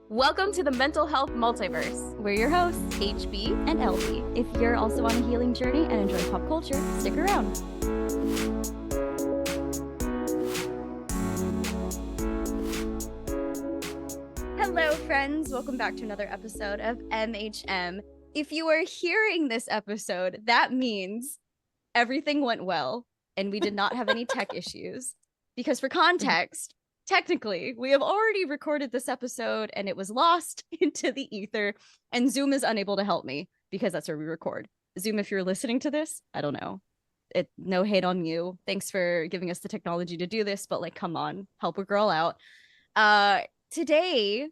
Welcome to the Mental Health Multiverse. We're your hosts, HB and LB. If you're also on a healing journey and enjoy pop culture, stick around. Hello, friends. Welcome back to another episode of MHM. If you are hearing this episode, that means everything went well and we did not have any tech issues. Because for context, technically, we have already recorded this episode and it was lost into the ether, and Zoom is unable to help me because that's where we record. Zoom, if you're listening to this, I don't know. No hate on you. Thanks for giving us the technology to do this, but like, come on, help a girl out. Today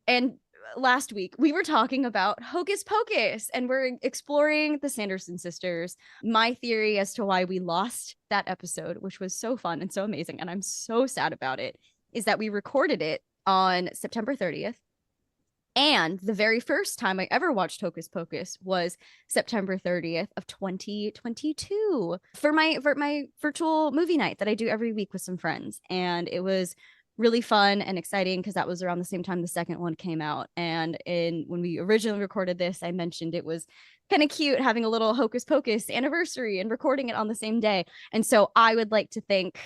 and last week, we were talking about Hocus Pocus, and we're exploring the Sanderson sisters. My theory as to why we lost that episode, which was so fun and so amazing, and I'm so sad about it, is that we recorded it on September 30th. And the very first time I ever watched Hocus Pocus was September 30th of 2022 for my virtual movie night that I do every week with some friends. And it was really fun and exciting because that was around the same time the second one came out. And when we originally recorded this, I mentioned it was kind of cute having a little Hocus Pocus anniversary and recording it on the same day. And so I would like to think,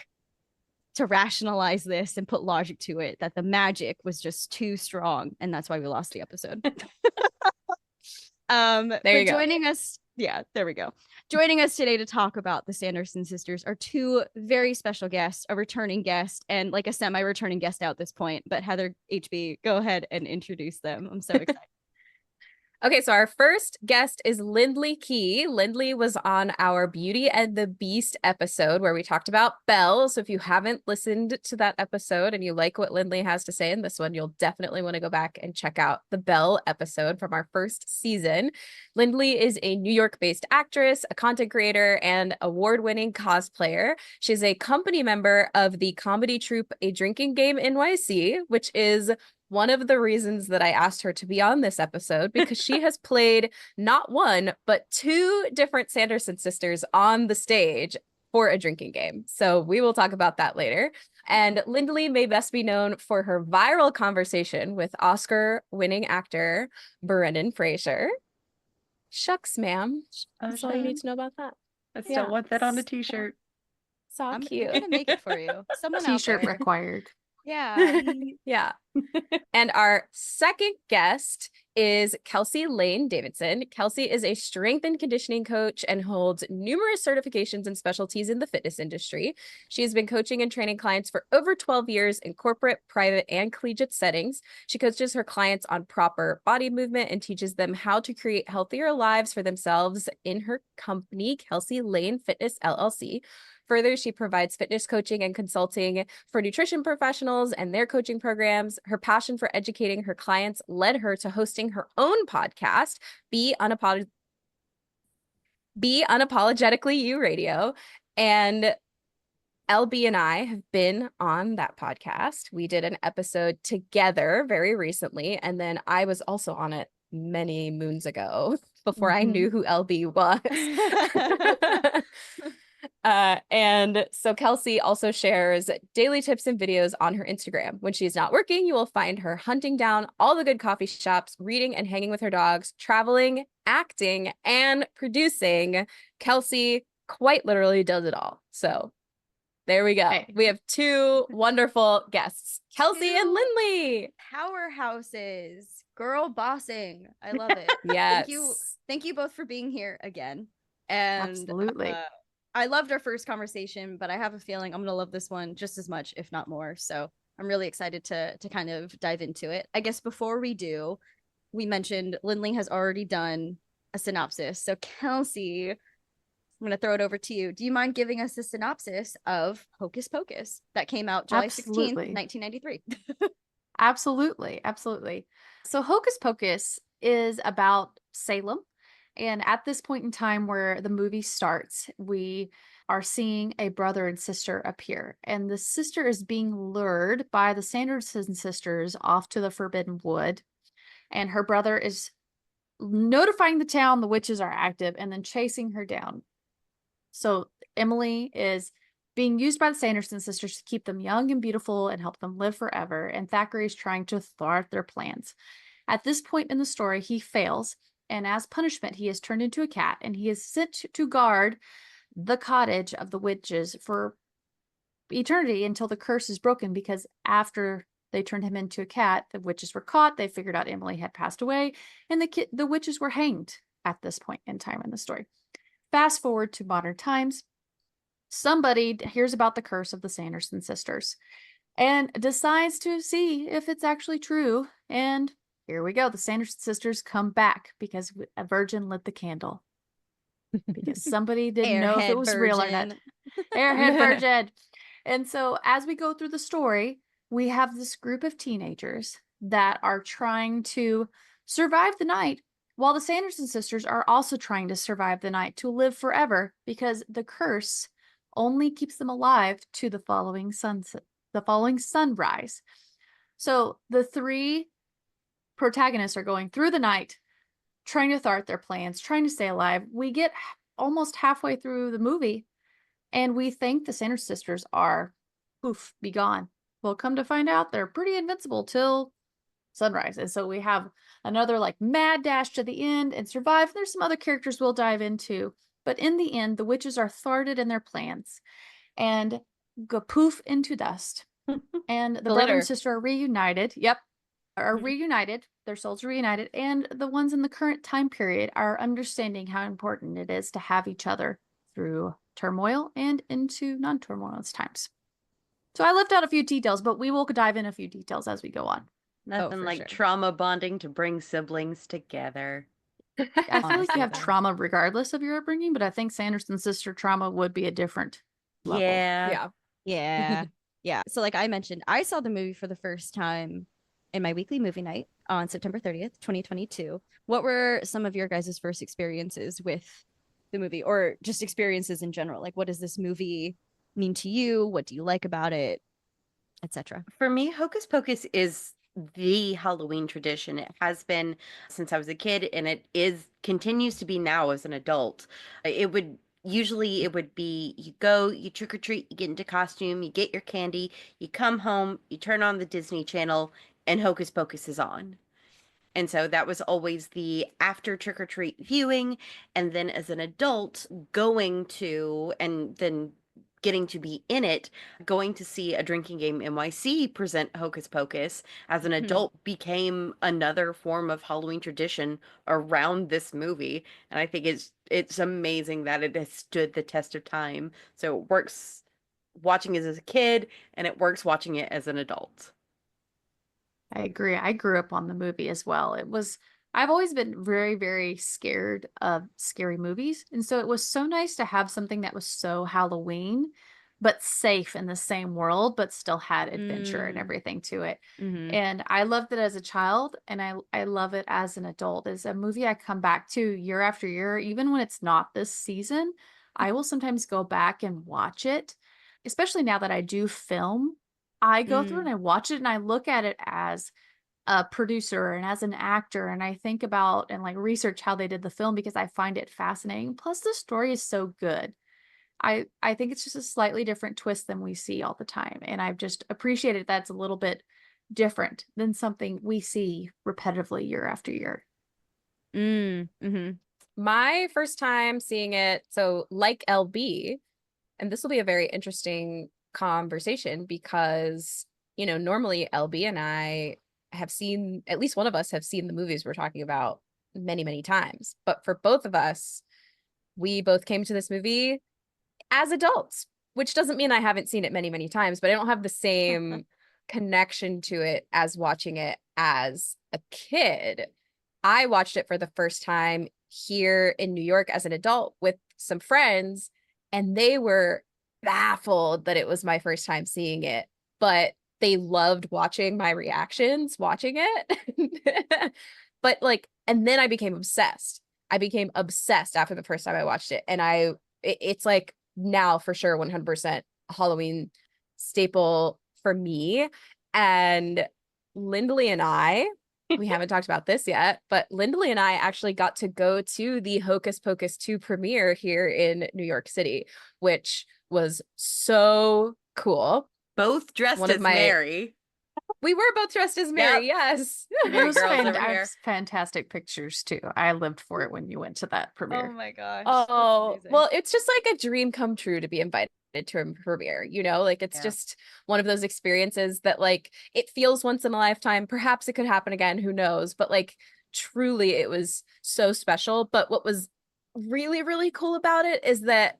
to rationalize this and put logic to it, that the magic was just too strong, and that's why we lost the episode. There you go. Joining us, yeah, there we go. Joining us today to talk about the Sanderson sisters are two very special guests, a returning guest and like a semi-returning guest at this point. But Heather, HB, go ahead and introduce them. I'm so excited. Okay, so our first guest is Lindley Key. Lindley was on our Beauty and the Beast episode where we talked about Belle. So if you haven't listened to that episode and you like what Lindley has to say in this one, you'll definitely want to go back and check out the Belle episode from our first season. Lindley is a New York-based actress, a content creator, and award-winning cosplayer. She's a company member of the comedy troupe A Drinking Game NYC, which is one of the reasons that I asked her to be on this episode, because she has played not one, but two different Sanderson sisters on the stage for A Drinking Game. So we will talk about that later. And Lindley may best be known for her viral conversation with Oscar-winning actor Brendan Fraser. Shucks, ma'am. That's all you need to know about that. I still want that on a t-shirt. So cute. I'm gonna make it for you. Someone T-shirt required. Yeah. Yeah. And our second guest is Kelsey Lane Davidson. Kelsey is a strength and conditioning coach and holds numerous certifications and specialties in the fitness industry. She has been coaching and training clients for over 12 years in corporate, private, and collegiate settings. She coaches her clients on proper body movement and teaches them how to create healthier lives for themselves in her company, Kelsey Lane Fitness LLC. Further, she provides fitness coaching and consulting for nutrition professionals and their coaching programs. Her passion for educating her clients led her to hosting her own podcast, Be Unapologetically You Radio. And LB and I have been on that podcast. We did an episode together very recently, and then I was also on it many moons ago before I knew who LB was. And so Kelsey also shares daily tips and videos on her Instagram. When she's not working, you will find her hunting down all the good coffee shops, reading and hanging with her dogs, traveling, acting, and producing. Kelsey quite literally does it all. So there we go. Hey. We have two wonderful guests, Kelsey and Lindley. Powerhouses, girl bossing. I love it. Yes. Thank you both for being here again. And Absolutely. I loved our first conversation, but I have a feeling I'm gonna love this one just as much, if not more. So I'm really excited to kind of dive into it. I guess before we do, we mentioned Lindley has already done a synopsis. So Kelsey, I'm gonna throw it over to you. Do you mind giving us a synopsis of Hocus Pocus that came out July 16th, 1993? Absolutely. So Hocus Pocus is about Salem. And at this point in time where the movie starts, we are seeing a brother and sister appear. And the sister is being lured by the Sanderson sisters off to the Forbidden Wood. And her brother is notifying the town the witches are active and then chasing her down. So Emily is being used by the Sanderson sisters to keep them young and beautiful and help them live forever. And Thackeray is trying to thwart their plans. At this point in the story, he fails, and as punishment, he is turned into a cat, and he is sent to guard the cottage of the witches for eternity until the curse is broken, because after they turned him into a cat, the witches were caught, they figured out Emily had passed away, and the witches were hanged at this point in time in the story. Fast forward to modern times, somebody hears about the curse of the Sanderson sisters and decides to see if it's actually true, and here we go. The Sanderson sisters come back because a virgin lit the candle. Because somebody didn't know if it was real or not. Airhead virgin. And so as we go through the story, we have this group of teenagers that are trying to survive the night, while the Sanderson sisters are also trying to survive the night to live forever, because the curse only keeps them alive to the following sunrise. So the three protagonists are going through the night, trying to thwart their plans, trying to stay alive. We get almost halfway through the movie, and we think the Sanders sisters are, poof, be gone. Well, come to find out, they're pretty invincible till sunrise. And so we have another like mad dash to the end and survive. There's some other characters we'll dive into. But in the end, the witches are thwarted in their plans and go poof into dust. And the brother and sister are reunited. Yep. Are reunited. Their souls are reunited. And the ones in the current time period are understanding how important it is to have each other through turmoil and into non-turmoilous times. So I left out a few details, but we will dive in a few details as we go on. Nothing like trauma bonding to bring siblings together. I feel like you have trauma regardless of your upbringing, but I think Sanderson sister trauma would be a different level. Yeah. So like I mentioned, I saw the movie for the first time in my weekly movie night on September 30th, 2022. What were some of your guys' first experiences with the movie, or just experiences in general? Like, what does this movie mean to you? What do you like about it, etc.? For me, Hocus Pocus is the Halloween tradition. It has been since I was a kid, and it continues to be now as an adult. It would be you go, you trick or treat, you get into costume, you get your candy, you come home, you turn on the Disney Channel, and Hocus Pocus is on. And so that was always the after trick or treat viewing. And then as an adult, going to and then getting to be in it, going to see a Drinking Game NYC present Hocus Pocus as an adult became another form of Halloween tradition around this movie. And I think it's amazing that it has stood the test of time. So it works watching it as a kid, and it works watching it as an adult. I agree. I grew up on the movie as well. I've always been very, very scared of scary movies. And so it was so nice to have something that was so Halloween, but safe in the same world, but still had adventure and everything to it. And I loved it as a child, and I love it as an adult. It's a movie I come back to year after year, even when it's not this season. I will sometimes go back and watch it, especially now that I do film. I go through and I watch it, and I look at it as a producer and as an actor, and I think about and like research how they did the film because I find it fascinating. Plus the story is so good. I think it's just a slightly different twist than we see all the time, and I've just appreciated that's a little bit different than something we see repetitively year after year. My first time seeing it, so like LB, and this will be a very interesting conversation because, you know, normally LB and I have seen, at least one of us have seen the movies we're talking about many, many times. But for both of us, we both came to this movie as adults, which doesn't mean I haven't seen it many, many times, but I don't have the same connection to it as watching it as a kid. I watched it for the first time here in New York as an adult with some friends, and they were baffled that it was my first time seeing it, but they loved watching my reactions watching it. But like, and then I became obsessed. I became obsessed after the first time I watched it, and it's like now for sure 100% Halloween staple for me. And Lindley and I, we haven't talked about this yet, but Lindley and I actually got to go to the Hocus Pocus 2 premiere here in New York City, which was so cool. Both dressed One of as my- Mary. We were both dressed as Mary, yes. Mary Those girls over I have here. fantastic pictures too. I lived for it when you went to that premiere. Oh my gosh. Oh, That's amazing. well, it's just like a dream come true to be invited to a premiere, you know, like it's Yeah. just one of those experiences that like it feels once in a lifetime. Perhaps it could happen again, who knows? But like truly it was so special. But what was really, really cool about it is that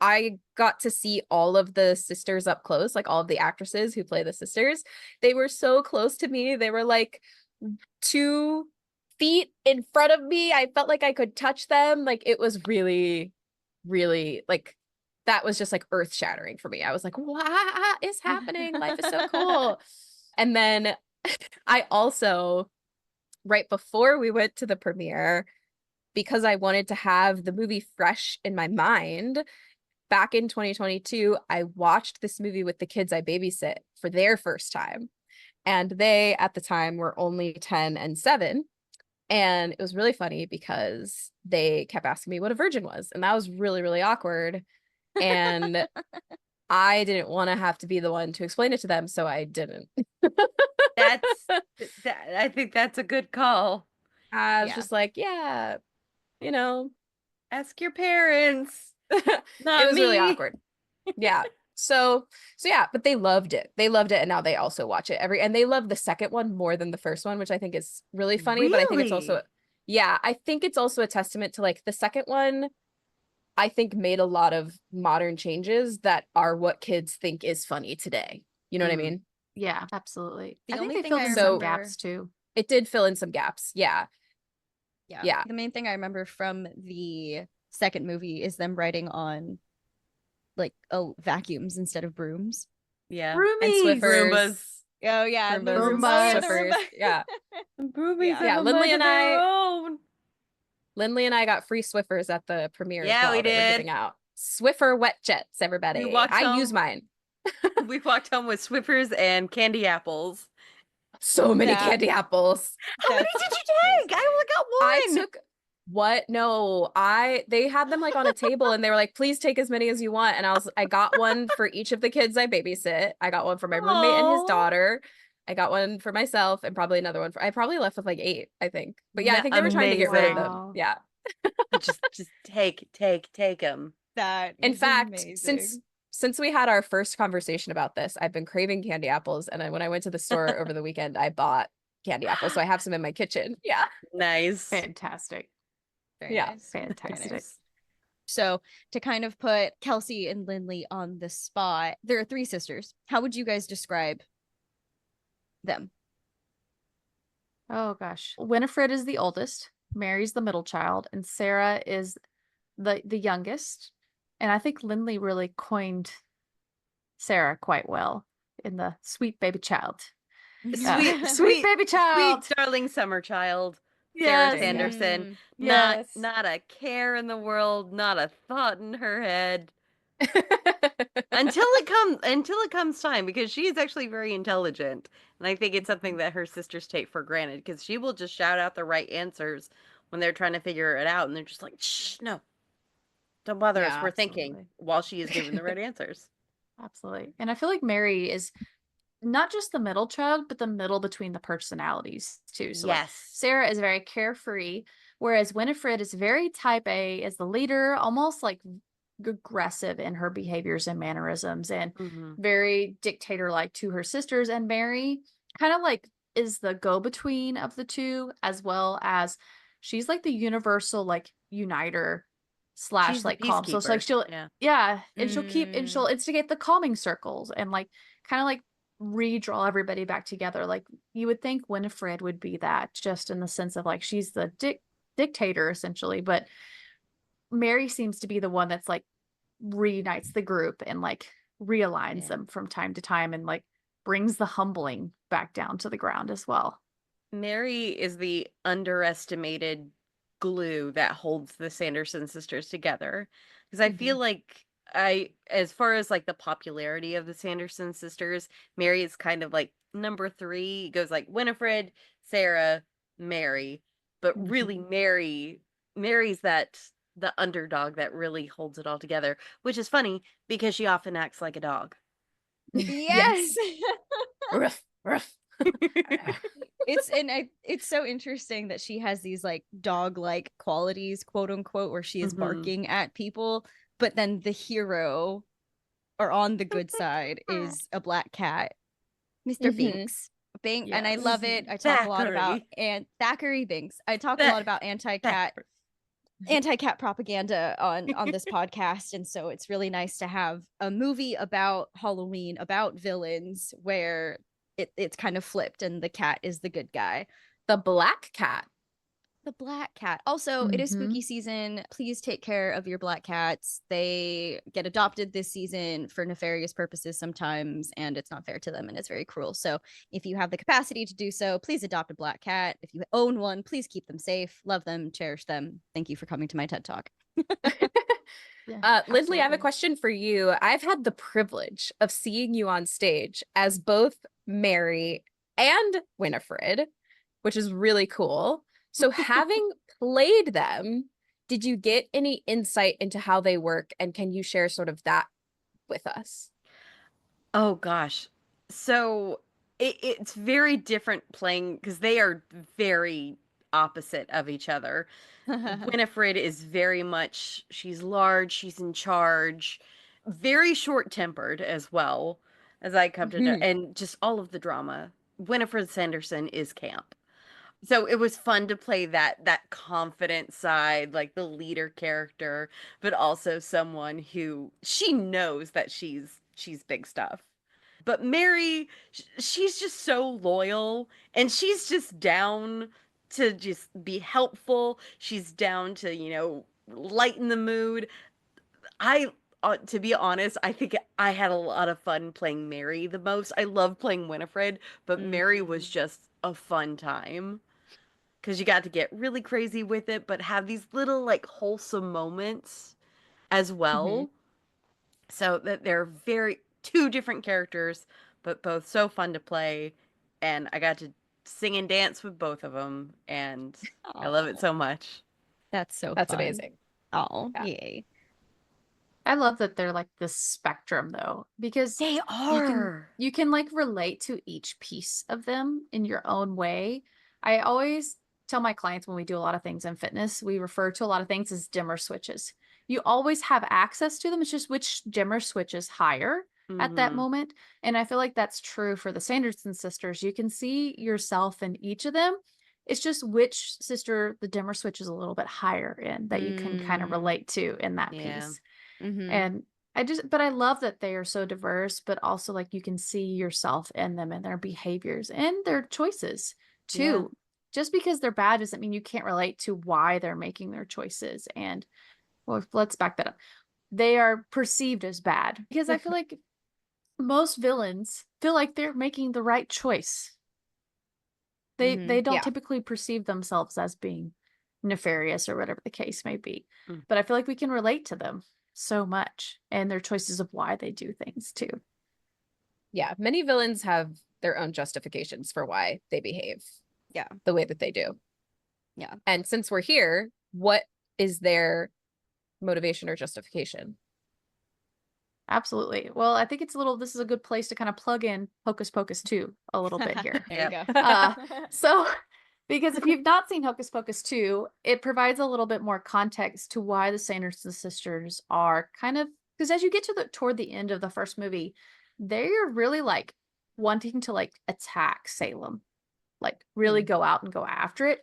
I got to see all of the sisters up close, like all of the actresses who play the sisters. They were so close to me. They were like 2 feet in front of me. I felt like I could touch them. Like it was really, really like that was just like earth shattering for me. I was like, what is happening? Life is so cool. And then I also, right before we went to the premiere, because I wanted to have the movie fresh in my mind, back in 2022, I watched this movie with the kids I babysit for their first time. And they, at the time, were only 10 and 7. And it was really funny because they kept asking me what a virgin was. And that was really, really awkward. And I didn't want to have to be the one to explain it to them, so I didn't. I think that's a good call. I was Yeah. just like, yeah, you know, Ask your parents. it Not was really me. awkward. Yeah. So yeah, but they loved it. They loved it, and now they also watch it and they love the second one more than the first one, which I think is really funny. But I think it's also, Really? yeah, I think it's also a testament to like the second one, I think made a lot of modern changes that are what kids think is funny today. You know what I Mm. mean? Yeah, absolutely. The I think only they thing filled I in some remember- gaps too. It did fill in some gaps. Yeah. Yeah. The main thing I remember from the second movie is them writing on like vacuums instead of brooms. Yeah. And Roomies. Swiffers. Roombas. Oh yeah, the Roombas, Roomba. Roomba. Oh, yeah, the Swiffers. Roomba. Yeah. Roomies Yeah. have Yeah, a Lindley mind and of their I- own. Lindley and I got free Swiffers at the premiere Yeah, as well. we They were did. giving out Swiffer wet jets, everybody. walked I home- use mine. We walked home with Swiffers and candy apples. So many That- candy apples. How many That's did you take? I only got one. I took what? No, they had them like on a table and they were like, please take as many as you want. And I got one for each of the kids I babysit. I got one for my roommate and his Aw. daughter. I got one for myself and probably another one I probably left with like 8, I think. But yeah, I think they were trying to get rid of them. Amazing. Yeah. just take them. That In is fact, amazing. since we had our first conversation about this, I've been craving candy apples. And when I went to the store over the weekend, I bought candy apples. So I have some in my kitchen. Yeah. Nice. Fantastic. Very yeah, nice. Very Fantastic. nice. So to kind of put Kelsey and Lindley on the spot, there are 3 sisters. How would you guys describe them? Oh gosh. Winifred is the oldest, Mary's the middle child, and Sarah is the youngest. And I think Lindley really coined Sarah quite well in the sweet baby child. Sweet baby child. Sweet darling summer child. Sarah Yes. Sanderson. Yes. Not a care in the world, not a thought in her head. Until it comes time, because she is actually very intelligent, and I think it's something that her sisters take for granted, because she will just shout out the right answers when they're trying to figure it out, and they're just like, shh, no, don't bother us, Yeah, we're thinking, absolutely. while she is giving the right answers. Absolutely. And I feel like Mary is not just the middle child, but the middle between the personalities too. So like, Yes. Sarah is very carefree, whereas Winifred is very type A as the leader, almost like aggressive in her behaviors and mannerisms, and Mhm. very dictator like to her sisters. And Mary kind of like is the go-between of the two, as well as she's like the universal like uniter slash She's the like calm. So it's like peacekeeper. yeah, and she'll Mm. instigate the calming circles and like kind of like redraw everybody back together. Like you would think Winifred would be that, just in the sense of like she's the dictator essentially, but Mary seems to be the one that's like reunites the group and like realigns Yeah. them from time to time and like brings the humbling back down to the ground as well. Mary is the underestimated glue that holds the Sanderson sisters together. Because I feel like as far as like the popularity of the Sanderson sisters, Mary is kind of like number 3. It goes like Winifred, Sarah, Mary. But really Mary's that the underdog that really holds it all together, which is funny because she often acts like a dog. Yes. Ruff, ruff. It's so interesting that she has these like dog-like qualities, quote unquote, where she is Mhm. barking at people, but then the hero or on the good side is a black cat, Mr. Mhm. Binks. And I Yes. love it. I talk a lot about Thackeray. and Thackeray Binks. I talk a lot about anti-cat propaganda on this podcast, and so it's really nice to have a movie about Halloween, about villains, where it's kind of flipped and the cat is the good guy. The black cat. The black cat. Also, it is Mhm. spooky season. Please take care of your black cats. They get adopted this season for nefarious purposes sometimes, and it's not fair to them and it's very cruel. So, if you have the capacity to do so, please adopt a black cat. If you own one, please keep them safe, love them, cherish them. Thank you for coming to my TED Talk. Yeah, Lindley, I have a absolutely. question for you. I've had the privilege of seeing you on stage as both Mary and Winifred, which is really cool. So having played them, did you get any insight into how they work? And can you share sort of that with us? Oh gosh. So it's very different playing because they are very opposite of each other. Winifred is very much, she's large, she's in charge, very short-tempered as well, as I come to know, and just all of the drama. Winifred Sanderson is camp. So it was fun to play that confident side, like the leader character, but also someone who she knows that she's big stuff. But Mary, she's just so loyal and she's just down to just be helpful. She's down to, lighten the mood. I to be honest, I think I had a lot of fun playing Mary the most. I love playing Winifred, but Mary was just a fun time because you got to get really crazy with it, but have these little like wholesome moments as well. So that they're very two different characters, but both so fun to play. And I got to sing and dance with both of them, and I love it so much. That's so That's fun. amazing. Oh, Yeah. yay. I love that they're like this spectrum though, because They are. you can like relate to each piece of them in your own way. I always tell my clients when we do a lot of things in fitness, we refer to a lot of things as dimmer switches. You always have access to them. It's just which dimmer switch is higher at that Mhm. moment. And I feel like that's true for the Sanderson sisters. You can see yourself in each of them. It's just which sister the dimmer switch is a little bit higher in that you can kind of relate to in that Yeah. piece. Mhm. And but I love that they are so diverse, but also like you can see yourself in them and their behaviors and their choices too. Yeah. Just because they're bad doesn't mean you can't relate to why they're making their choices. And well, let's back that up. They are perceived as bad because I feel like most villains feel like they're making the right choice. They don't Yeah. typically perceive themselves as being nefarious or whatever the case may be. Mm. But I feel like we can relate to them so much and their choices of why they do things too. Yeah, many villains have their own justifications for why they behave the way that they do. Yeah. And since we're here, what is their motivation or justification? Absolutely. Well, I think this is a good place to kind of plug in Hocus Pocus 2 a little bit here. There you Yep. go. So, because if you've not seen Hocus Pocus 2, it provides a little bit more context to why the Sanderson sisters are kind of, because as you get to toward the end of the first movie, they're really like wanting to like attack Salem, like really go out and go after it.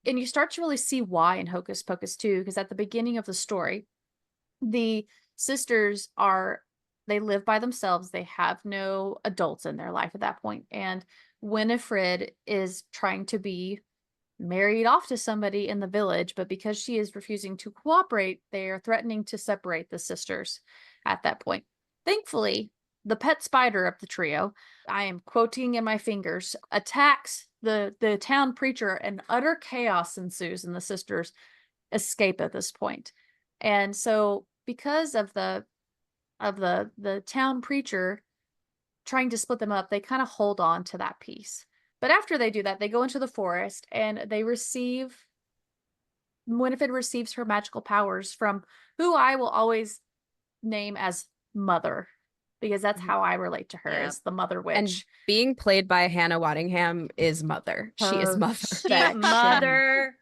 And you start to really see why in Hocus Pocus 2, because at the beginning of the story, the sisters they live by themselves. They have no adults in their life at that point. And Winifred is trying to be married off to somebody in the village, but because she is refusing to cooperate, they are threatening to separate the sisters at that point. Thankfully, the pet spider of the trio, I am quoting in my fingers, attacks the town preacher, and utter chaos ensues, and the sisters escape at this point. And so because of the town preacher trying to split them up, they kind of hold on to that piece. But after they do that, they go into the forest and they receive Winifred receives her magical powers from who I will always name as Mother, because that's how I relate to her, as the Mother Witch. And being played by Hannah Waddingham is Mother. She is Mother. Perfection. Mother.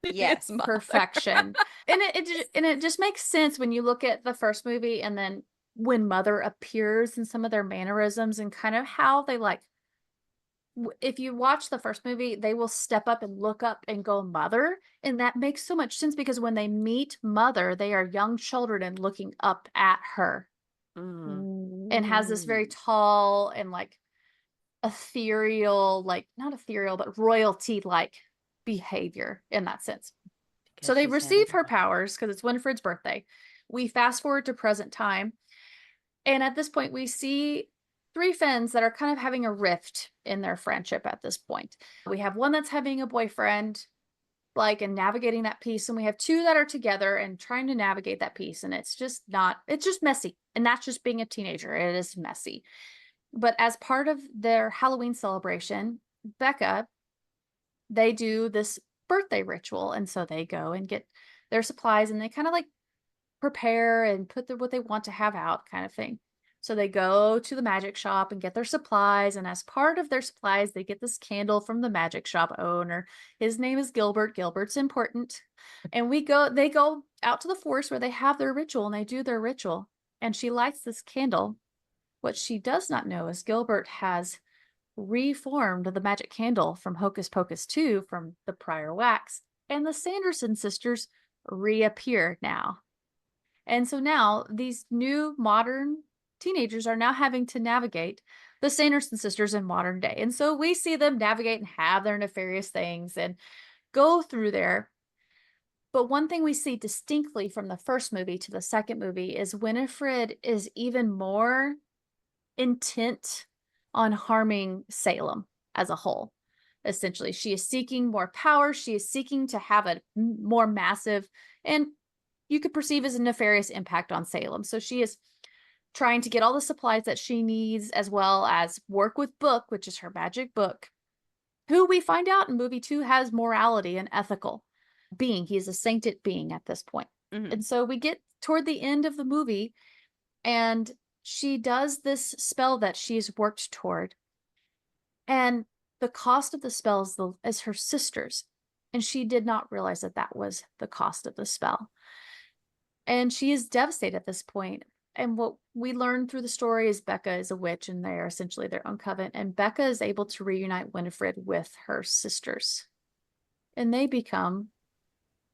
Yes. Mother. Perfection. And it just makes sense when you look at the first movie, and then when Mother appears and some of their mannerisms and kind of how they like, if you watch the first movie, they will step up and look up and go Mother. And that makes so much sense, because when they meet Mother, they are young children and looking up at her, and has this very tall and like ethereal, like not ethereal, but royalty like behavior in that sense. So they receive her powers because it's Winifred's birthday. We fast forward to present time. And at this point, we see three Finns that are kind of having a rift in their friendship at this point. We have one that's having a boyfriend, like, and navigating that piece. And we have two that are together and trying to navigate that piece. And it's just messy. And that's just being a teenager. It is messy. But as part of their Halloween celebration, Becca, they do this birthday ritual. And so they go and get their supplies, and they kind of like prepare and put what they want to have out, kind of thing. So they go to the magic shop and get their supplies. And as part of their supplies, they get this candle from the magic shop owner. His name is Gilbert. Gilbert's important. And they go out to the forest where they have their ritual, and they do their ritual. And she lights this candle. What she does not know is Gilbert has reformed the magic candle from Hocus Pocus 2 from the prior wax. And the Sanderson sisters reappear now. And so now these new modern teenagers are now having to navigate the Sanderson sisters in modern day. And so we see them navigate and have their nefarious things and go through there. But one thing we see distinctly from the first movie to the second movie is Winifred is even more intent on harming Salem as a whole. Essentially, she is seeking more power. She is seeking to have a more massive, and you could perceive as a nefarious impact on Salem. So she is trying to get all the supplies that she needs, as well as work with Book, which is her magic book, who we find out in movie 2 has morality and ethical being. He is a sainted being at this point. And so we get toward the end of the movie, and she does this spell that she's worked toward. And the cost of the spell is her sisters. And she did not realize that that was the cost of the spell. And she is devastated at this point. And what we learn through the story is Becca is a witch, and they are essentially their own coven. And Becca is able to reunite Winifred with her sisters. And they become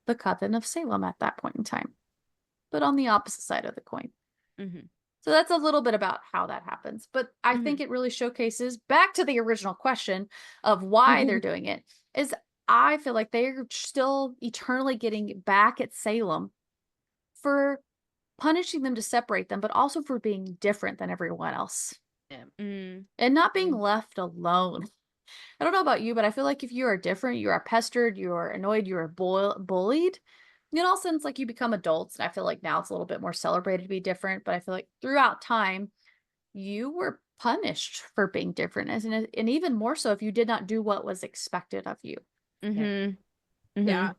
the coven of Salem at that point in time, but on the opposite side of the coin. So that's a little bit about how that happens. But I think it really showcases, back to the original question of why they're doing it, is I feel like they're still eternally getting back at Salem for punishing them to separate them, but also for being different than everyone else. And not being left alone. I don't know about you, but I feel like if you are different, you are pestered, you are annoyed, you are bullied, it all sounds like you become adults. And I feel like now it's a little bit more celebrated to be different, but I feel like throughout time, you were punished for being different. And even more so if you did not do what was expected of you. Yeah.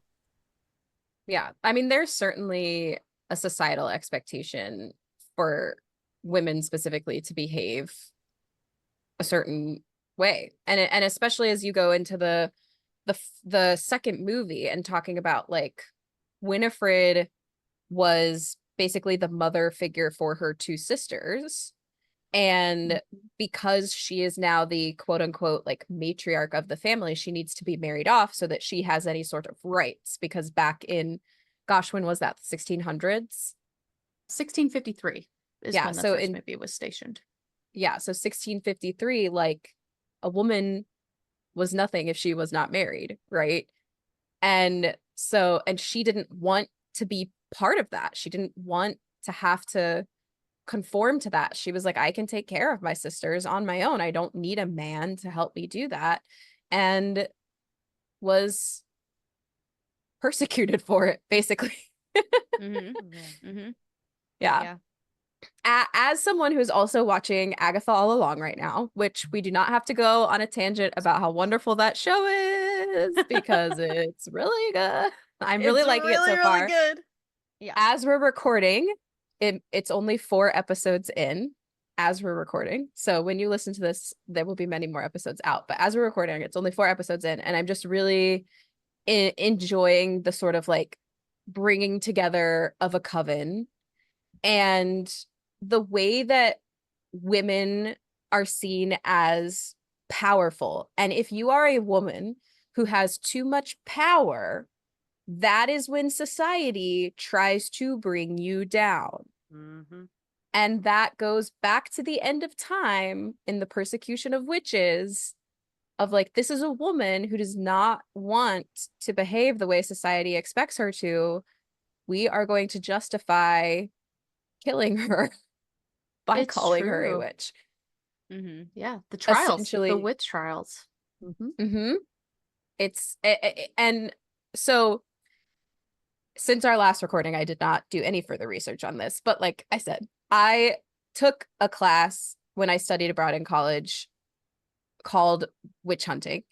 I mean, there's certainly a societal expectation for women specifically to behave a certain way. And especially as you go into the second movie and talking about, like, Winifred was basically the mother figure for her two sisters. And because she is now the quote unquote like matriarch of the family, she needs to be married off so that she has any sort of rights. Because back in, gosh, when was that? 1600s? 1653 is when the first movie was stationed. Yeah. So 1653, like, a woman was nothing if she was not married. Right. And she didn't want to be part of that. She didn't want to have to conform to that. She was like, I can take care of my sisters on my own. I don't need a man to help me do that. And was persecuted for it, basically. Yeah. as someone who's also watching Agatha All Along right now, which we do not have to go on a tangent about how wonderful that show is because it's really good. I'm really liking it so far. Good. Yeah. As we're recording, it's only 4 episodes in as we're recording. So when you listen to this, there will be many more episodes out. But as we're recording, it's only 4 episodes in, and I'm just really enjoying the sort of like bringing together of a coven and the way that women are seen as powerful. And if you are a woman who has too much power, that is when society tries to bring you down. Mm-hmm. And that goes back to the end of time in the persecution of witches, of like, this is a woman who does not want to behave the way society expects her to. We are going to justify killing her by It's calling her a true. witch. Mm-hmm. Yeah, the trials, the Essentially, witch trials. it's and so since our last recording, I did not do any further research on this, but like I said, I took a class when I studied abroad in college called witch hunting.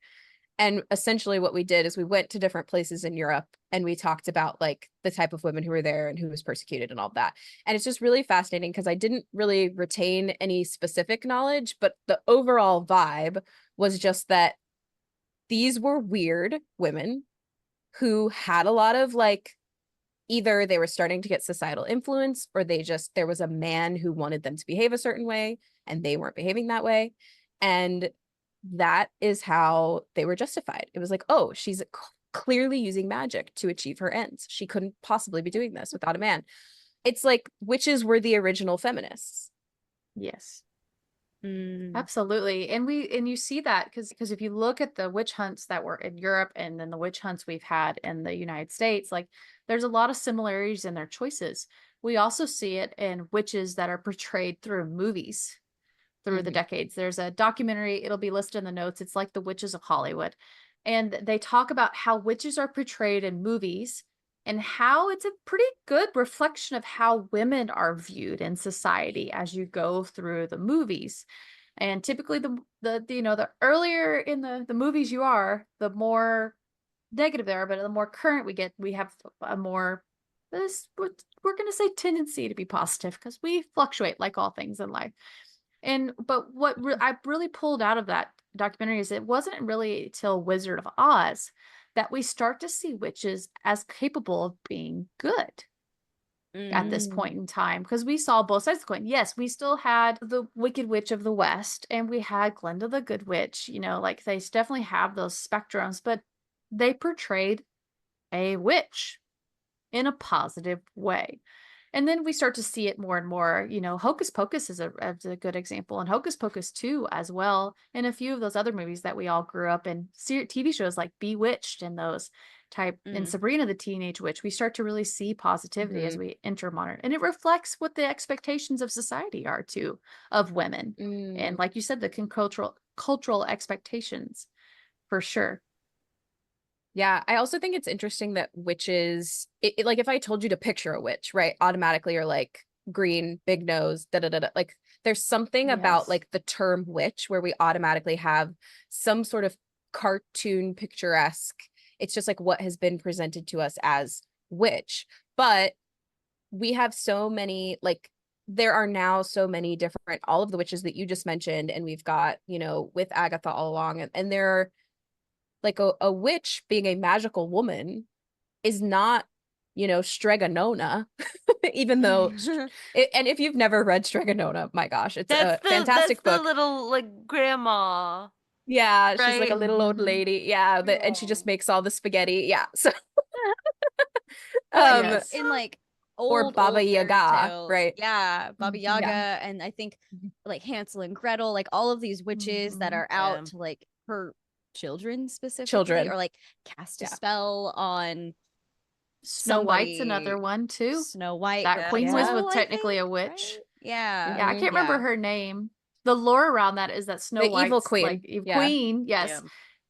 And essentially what we did is we went to different places in Europe and we talked about like the type of women who were there and who was persecuted and all that. And it's just really fascinating because I didn't really retain any specific knowledge, but the overall vibe was just that these were weird women who had a lot of like, either they were starting to get societal influence or there was a man who wanted them to behave a certain way and they weren't behaving that way. And that is how they were justified. It was like, oh, she's clearly using magic to achieve her ends. She couldn't possibly be doing this without a man. It's like witches were the original feminists. Yes. Mm. Absolutely. And you see that because if you look at the witch hunts that were in Europe and then the witch hunts we've had in the United States, like there's a lot of similarities in their choices. We also see it in witches that are portrayed through movies through the decades. There's a documentary, it'll be listed in the notes. It's like The Witches of Hollywood. And they talk about how witches are portrayed in movies and how it's a pretty good reflection of how women are viewed in society as you go through the movies. And typically the earlier in the movies you are, the more negative there are, but the more current we have a more we're going to say tendency to be positive because we fluctuate like all things in life. But what I really pulled out of that documentary is it wasn't really till Wizard of Oz that we start to see witches as capable of being good at this point in time, because we saw both sides of the coin. Yes, we still had the Wicked Witch of the West and we had Glinda the Good Witch, like they definitely have those spectrums, but they portrayed a witch in a positive way. And then we start to see it more and more. Hocus Pocus is a good example, and Hocus Pocus 2 as well, and a few of those other movies that we all grew up in. TV shows like Bewitched and those type, and Sabrina the Teenage Witch. We start to really see positivity as we enter modern, and it reflects what the expectations of society are too of women, and like you said, the cultural expectations, for sure. Yeah, I also think it's interesting that witches, like if I told you to picture a witch, right, automatically you're like green, big nose, da da da da. Like there's something about like the term witch where we automatically have some sort of cartoon picturesque. It's just like what has been presented to us as witch. But we have so many, like there are now so many different, all of the witches that you just mentioned, and we've got, with Agatha all along, and there are like a witch being a magical woman is not, Strega Nona, even though, and if you've never read Strega Nona, my gosh, it's a fantastic book. That's the little like grandma. Yeah, right? She's like a little old lady. Yeah, and she just makes all the spaghetti. Yeah, so Yes. in like or old Baba fairy Yaga, tales, right? Yeah, Baba Yaga, and I think like Hansel and Gretel, like all of these witches that are out to like hurt children specifically, or like cast a spell on Snow White's another one too. Snow White, that queen was technically a witch. Right? Yeah, I can't remember her name. The lore around that is that Snow White's evil queen, like queen,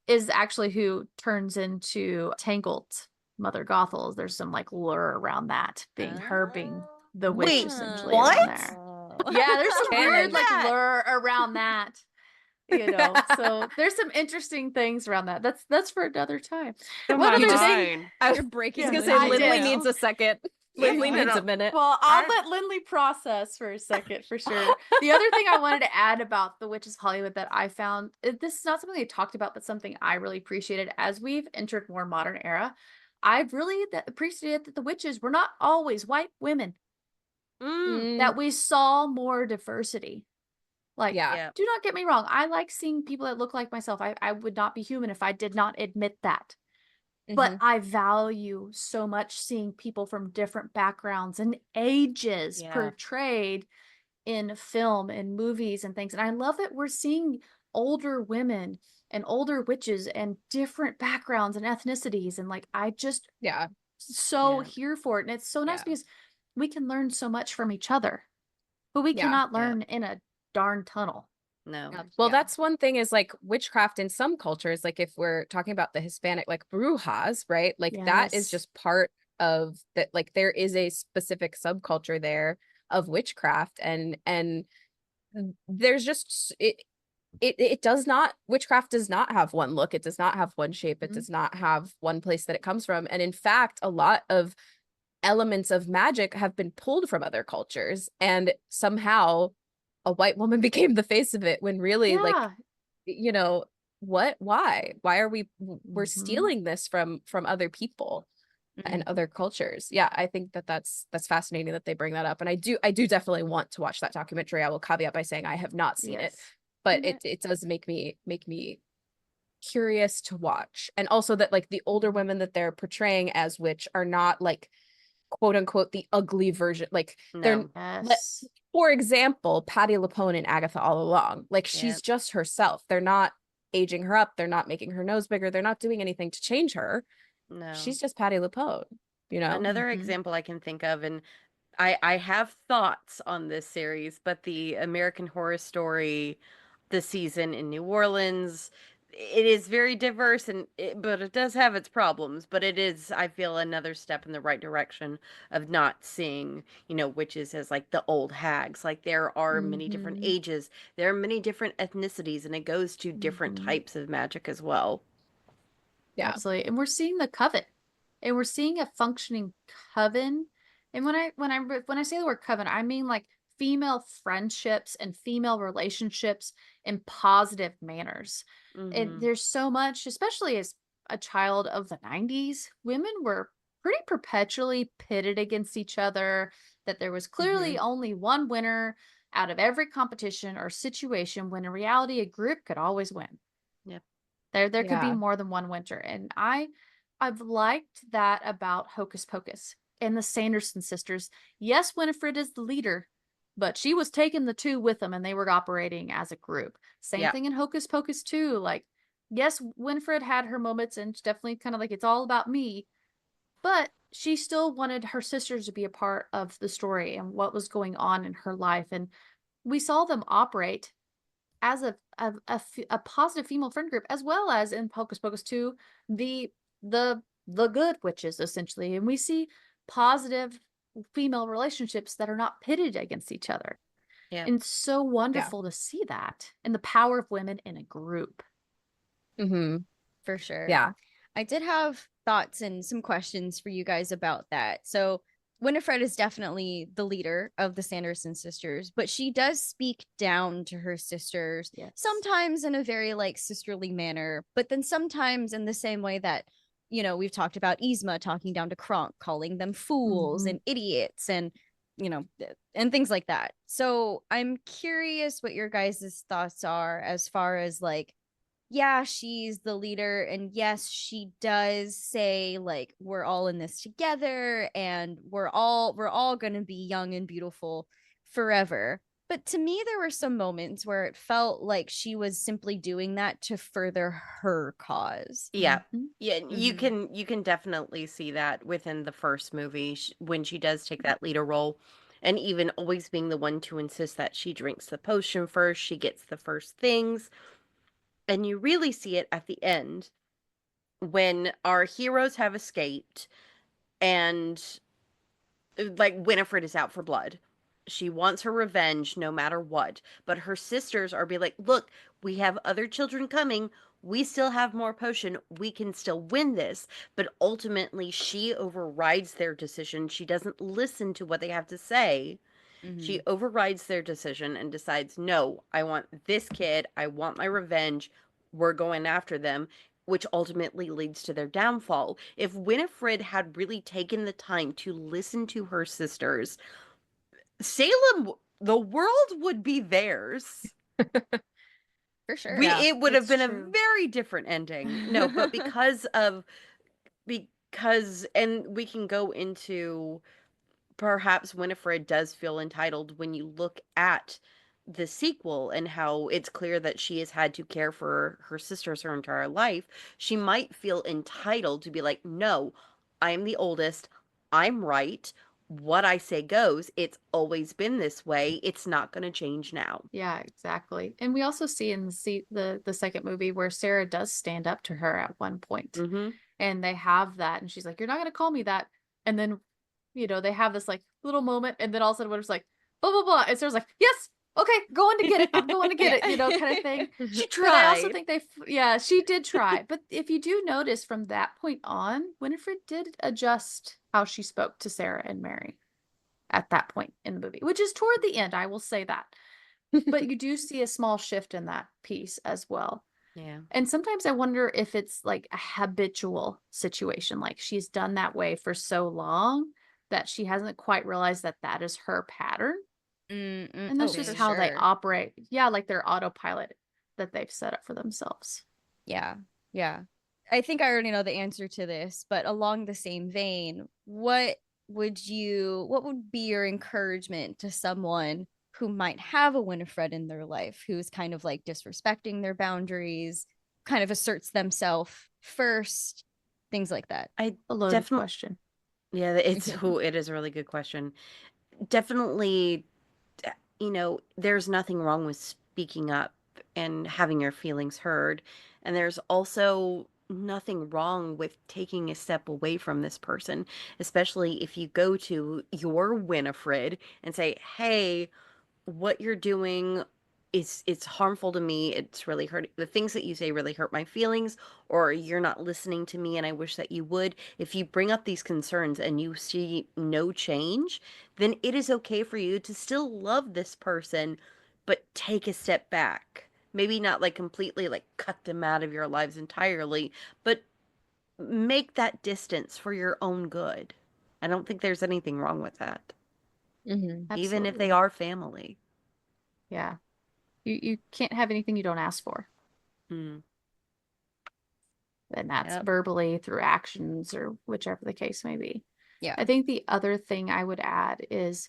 is actually who turns into Tangled Mother Gothel. There's some like lore around that being her being the witch essentially around there. Yeah, there's some Canon. weird like that. lure around that. So there's some interesting things around that. That's for another time. Oh, One my other just- thing. mind. I You're breaking. was gonna Yeah, say I Lindley do. needs a second. Yeah, Lindley you needs a don't- minute. Well, I'll I- let Lindley process for a second for sure. The other thing I wanted to add about the Witches of Hollywood that I found, this is not something they talked about, but something I really appreciated as we've entered more modern era. I've really appreciated that the witches were not always white women, Mm. that we saw more diversity. Like, Yeah. Yeah. do not get me wrong. I like seeing people that look like myself. I would not be human if I did not admit that. But I value so much seeing people from different backgrounds and ages Yeah. portrayed in film and movies and things. And I love that we're seeing older women and older witches and different backgrounds and ethnicities. And like, I just Yeah. so Yeah. here for it. And it's so nice Yeah. because we can learn so much from each other, but we Yeah. cannot Yeah. learn in a darn tunnel. No. Well, Yeah. that's one thing is like witchcraft in some cultures, like if we're talking about the Hispanic, like brujas, right? Like that is Yes. just part of that. Like there is a specific subculture there of witchcraft, and there's just it does not, witchcraft does not have one look. It does not have one shape. It Mhm. does not have one place that it comes from. And in fact, a lot of elements of magic have been pulled from other cultures, and somehow a white woman became the face of it when really like, Yeah. why are we're Mhm. stealing this from other people and other cultures. Yeah, I think that's fascinating that they bring that up, and I do definitely want to watch that documentary. I will caveat by saying I have not seen it, Yes. but Okay. it does make me curious to watch. And also that like the older women that they're portraying as witch are not like quote unquote the ugly version, like they're No. Yes. for example, Patti LuPone and Agatha All Along, like Yeah. she's just herself. They're not aging her up. They're not making her nose bigger. They're not doing anything to change her. No. She's just Patti LuPone, Another Mhm. example I can think of, and I have thoughts on this series, but the American Horror Story, the season in New Orleans, it is very diverse, but it does have its problems. But it is, I feel, another step in the right direction of not seeing, witches as like the old hags. Like there are many different Mhm. ages, there are many different ethnicities, and it goes to different Mhm. types of magic as well. Yeah. Absolutely. And we're seeing the coven. And we're seeing a functioning coven. And when I say the word coven, I mean like female friendships and female relationships in positive manners. And Hmm. there's so much, especially as a child of the 90s, women were pretty perpetually pitted against each other, that there was clearly only one winner out of every competition or situation, when in reality a group could always win. Yep. There could be Yeah. more than one winter. And I've liked that about Hocus Pocus and the Sanderson sisters. Yes, Winifred is the leader, but she was taking the two with them and they were operating as a group. Same Yep. thing in Hocus Pocus too. Like, yes, Winifred had her moments and definitely kind of like it's all about me, but she still wanted her sisters to be a part of the story and what was going on in her life. And we saw them operate as a positive female friend group, as well as in Hocus Pocus 2, the the good witches essentially, and we see positive female relationships that are not pitted against each other. Yeah. And it's so wonderful to see that and the power of women in a group. Mm-hmm. For sure. Yeah. I did have thoughts and some questions for you guys about that. So Winifred is definitely the leader of the Sanderson sisters, but she does speak down to her sisters, Yes. sometimes in a very like sisterly manner, but then sometimes in the same way that, we've talked about Yzma talking down to Kronk, calling them fools and idiots and, and things like that. So I'm curious what your guys' thoughts are as far as like, yeah, she's the leader, and yes, she does say like we're all in this together and we're all going to be young and beautiful forever. But to me there were some moments where it felt like she was simply doing that to further her cause. Yeah. Mhm. Yeah, you Mhm. can definitely see that within the first movie when she does take that leader role, and even always being the one to insist that she drinks the potion first, she gets the first things. And you really see it at the end when our heroes have escaped and like Winifred is out for blood. She wants her revenge no matter what. But her sisters are be like, look, we have other children coming. We still have more potion. We can still win this. But ultimately, she overrides their decision. She doesn't listen to what they have to say. Mm-hmm. She overrides their decision and decides, no, I want this kid. I want my revenge. We're going after them, which ultimately leads to their downfall. If Winifred had really taken the time to listen to her sisters, Salem, the world would be theirs. For sure. We Yeah, it would have it's been a true. very different ending. No, but because and we can go into perhaps Winifred does feel entitled when you look at the sequel and how it's clear that she has had to care for her sisters her entire life. She might feel entitled to be like, no, I'm the oldest. I'm right. What I say goes. It's always been this way. It's not going to change now. Yeah, exactly. And we also see in the second movie where Sarah does stand up to her at one point. Mm-hmm. And they have that, and she's like, "You're not gonna call me that." And then, they have this like little moment, and then all of a sudden, Winter's like, "Blah blah blah," and Sarah's like, "Yes, okay, going to get it. I'm going to get it," kind of thing. She But I also tried. think yeah, she did try. But if you do notice from that point on, Winifred did adjust how she spoke to Sarah and Mary at that point in the movie, which is toward the end, I will say that. But you do see a small shift in that piece as well. Yeah. And sometimes I wonder if it's like a habitual situation, like she's done that way for so long that she hasn't quite realized that that is her pattern. And that's just For how they sure. operate. Yeah, like their autopilot that they've set up for themselves. Yeah. Yeah. I think I already know the answer to this, but along the same vein, what would be your encouragement to someone who might have a Winifred in their life who's kind of like disrespecting their boundaries, kind of asserts themselves first, things like that? I A loaded definitely, question. yeah, it is a really good question. Definitely, there's nothing wrong with speaking up and having your feelings heard. And there's also nothing wrong with taking a step away from this person, especially if you go to your Winifred and say, hey, what you're doing is it's harmful to me. It's really hurt. The things that you say really hurt my feelings, or you're not listening to me and I wish that you would. If you bring up these concerns and you see no change, then it is okay for you to still love this person, but take a step back. Maybe not like completely like cut them out of your lives entirely, but make that distance for your own good. I don't think there's anything wrong with that, even if they Absolutely. are family. Yeah. You can't have anything you don't ask for. Mm. And that's Yep. verbally through actions or whichever the case may be. Yeah. I think the other thing I would add is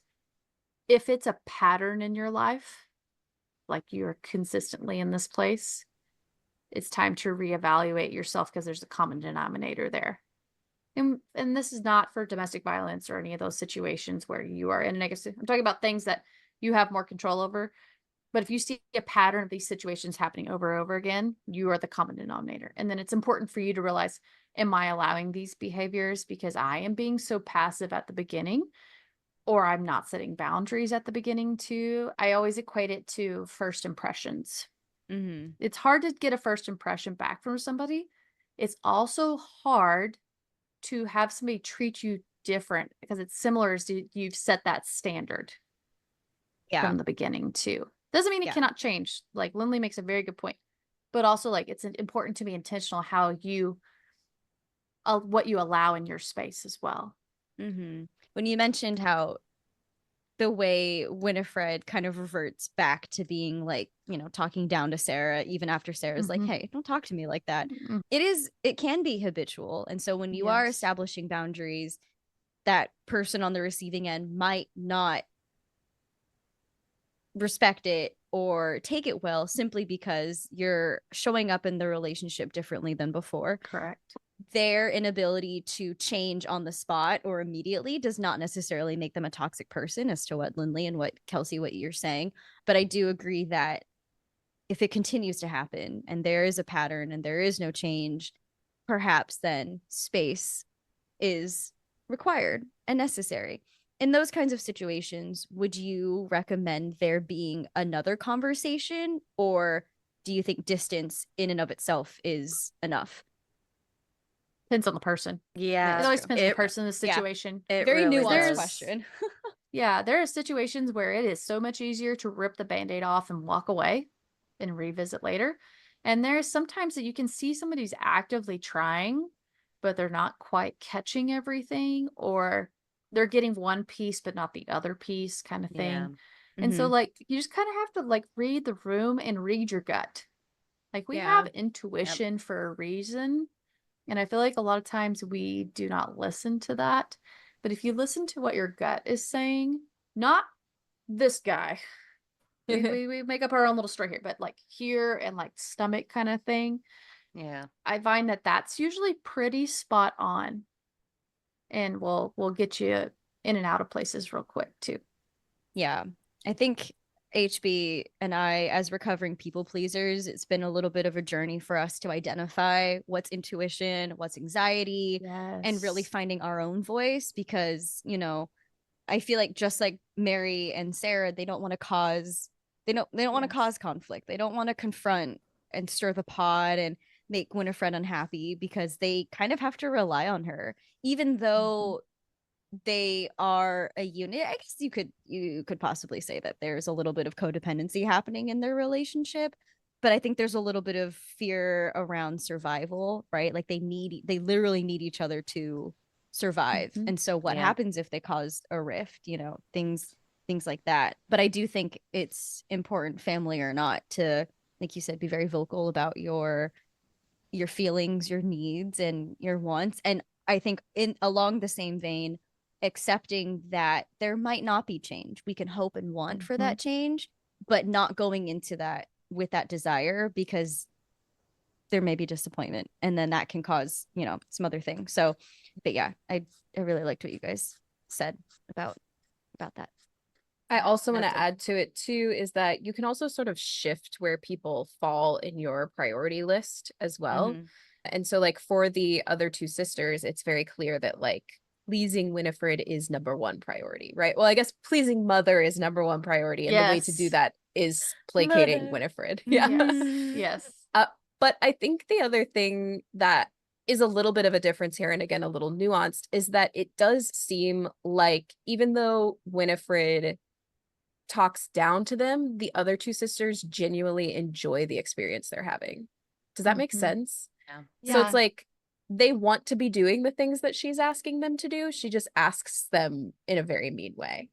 if it's a pattern in your life, like you're consistently in this place, it's time to reevaluate yourself because there's a common denominator there. And this is not for domestic violence or any of those situations where you are in a negative. I'm talking about things that you have more control over. But if you see a pattern of these situations happening over and over again, you are the common denominator. And then it's important for you to realize, am I allowing these behaviors because I am being so passive at the beginning, or I'm not setting boundaries at the beginning too? I always equate it to first impressions. Mm-hmm. It's hard to get a first impression back from somebody. It's also hard to have somebody treat you different because it's similar as you've set that standard Yeah. from the beginning too. Doesn't mean it Yeah. cannot change. Like Lindley makes a very good point, but also like it's important to be intentional how you, what you allow in your space as well. Mm-hmm. When you mentioned how the way Winifred kind of reverts back to being like, talking down to Sarah, even after Sarah's like, hey, don't talk to me like that. Mm-hmm. It can be habitual. And so when you are Yes. establishing boundaries, that person on the receiving end might not respect it or take it well simply because you're showing up in the relationship differently than before. Correct. Their inability to change on the spot or immediately does not necessarily make them a toxic person, as to what Lindley and what Kelsey, what you're saying. But I do agree that if it continues to happen and there is a pattern and there is no change, perhaps then space is required and necessary. in those kinds of situations, would you recommend there being another conversation, or do you think distance in and of itself is enough? Depends on the person. Yeah. It always true. depends on the person, the situation. It Very really nuanced does. question. Yeah, there are situations where it is so much easier to rip the Band-Aid off and walk away and revisit later. And there's sometimes that you can see somebody who's actively trying, but they're not quite catching everything, or they're getting one piece but not the other piece kind of thing. Yeah. And so Mhm. like you just kind of have to like read the room and read your gut. Like we Yeah. have intuition for a reason. And I feel like a lot of times we do not listen to that. But if you listen to what your gut is saying, not this guy, we make up our own little story here, but like here and like stomach kind of thing, Yeah. I find that that's usually pretty spot on, and we'll get you in and out of places real quick too. Yeah. I think HB and I, as recovering people pleasers, it's been a little bit of a journey for us to identify what's intuition, what's anxiety, and really Yes. finding our own voice, because, you know, I feel like just like Mary and Sarah, they don't want to cause want to Yes. cause conflict. They don't want to confront and stir the pot and make Winifred unhappy, because they kind of have to rely on her, even though they are a unit. I guess you could possibly say that there's a little bit of codependency happening in their relationship, but I think there's a little bit of fear around survival, right? Like they literally need each other to survive. Mhm. And so what Yeah. happens if they cause a rift, you know, things like that. But I do think it's important, family or not, to, like you said, be very vocal about your feelings, your needs, and your wants. And I think in along the same vein, accepting that there might not be change. We can hope and want for that change, but not going into that with that desire, because there may be disappointment, and then that can cause, you know, some other things. So, but yeah, I really liked what you guys said about that. I also want That's to add to it too, is that you can also sort of shift where people fall in your priority list as well. Mhm. And so like for the other two sisters, it's very clear that like pleasing Winifred is number one priority, right? Well, I guess pleasing Mother is number one priority. And the way to do Yes. that is placating Mother. Winifred. Yeah. Mhm. Yes. But I think the other thing that is a little bit of a difference here, and again, a little nuanced, is that it does seem like even though Winifred talks down to them, the other two sisters genuinely enjoy the experience they're having. Does that make Mhm. sense? Yeah. So Yeah. it's like they want to be doing the things that she's asking them to do. She just asks them in a very mean way.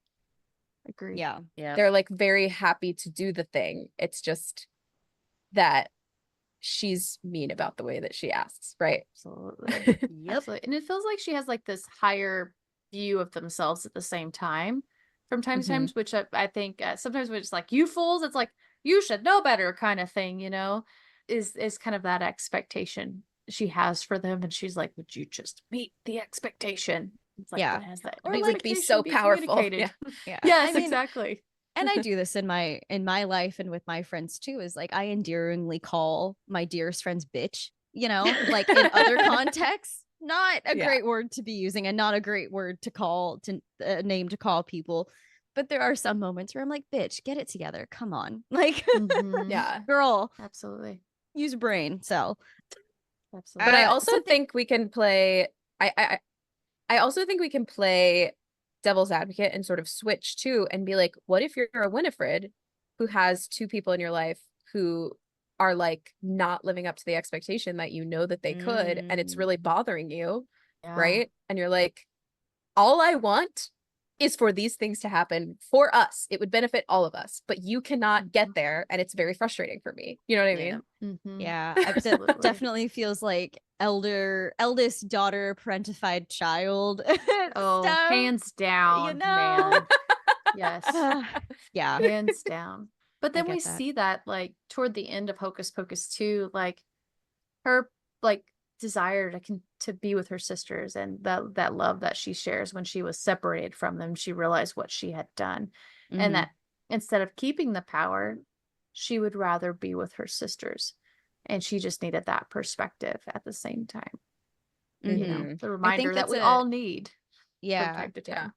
Agreed. Yeah. Yeah. They're like very happy to do the thing. It's just that she's mean about the way that she asks, right? Absolutely. Yep. Absolutely. And it feels like she has like this higher view of themselves at the same time from time to time, which I think sometimes we're just like, you fools, it's like, you should know better kind of thing, you know, is kind of that expectation she has for them. And she's like, would you just meet the expectation? It's like, Yeah. that has that Or It would be expectation so powerful. communicated. Yeah. Yes, I mean, exactly. and I do this in my life and with my friends too, is like I endearingly call my dearest friends bitch, you know, like in other contexts, not a Yeah. great word to be using, and not a great word to call to name to call people. But there are some moments where I'm like, bitch, get it together. Come on. Like, Mhm. Yeah. girl, Absolutely. use brain cell. Absolutely. But I also Something- think we can play I also think we can play devil's advocate and sort of switch too and be like, what if you're a Winifred who has two people in your life who are like not living up to the expectation that you know that they could, and it's really bothering you, Yeah. right? And you're like, all I want is for these things to happen for us. It would benefit all of us, but you cannot get there, and it's very frustrating for me. You know what I Yeah. mean? Mhm. Yeah, Absolutely. definitely feels like eldest daughter, parentified child. Oh, stuff, hands down, you know. man. Yes, Yeah, hands down. But I then we get that. see that like toward the end of Hocus Pocus 2, like her like desire to be with her sisters, and that love that she shares when she was separated from them, she realized what she had done, and Mhm. that instead of keeping the power, she would rather be with her sisters, and she just needed that perspective at the same time. You know, Mhm. the I reminder think that that's we a all need from yeah. time to Yeah. time.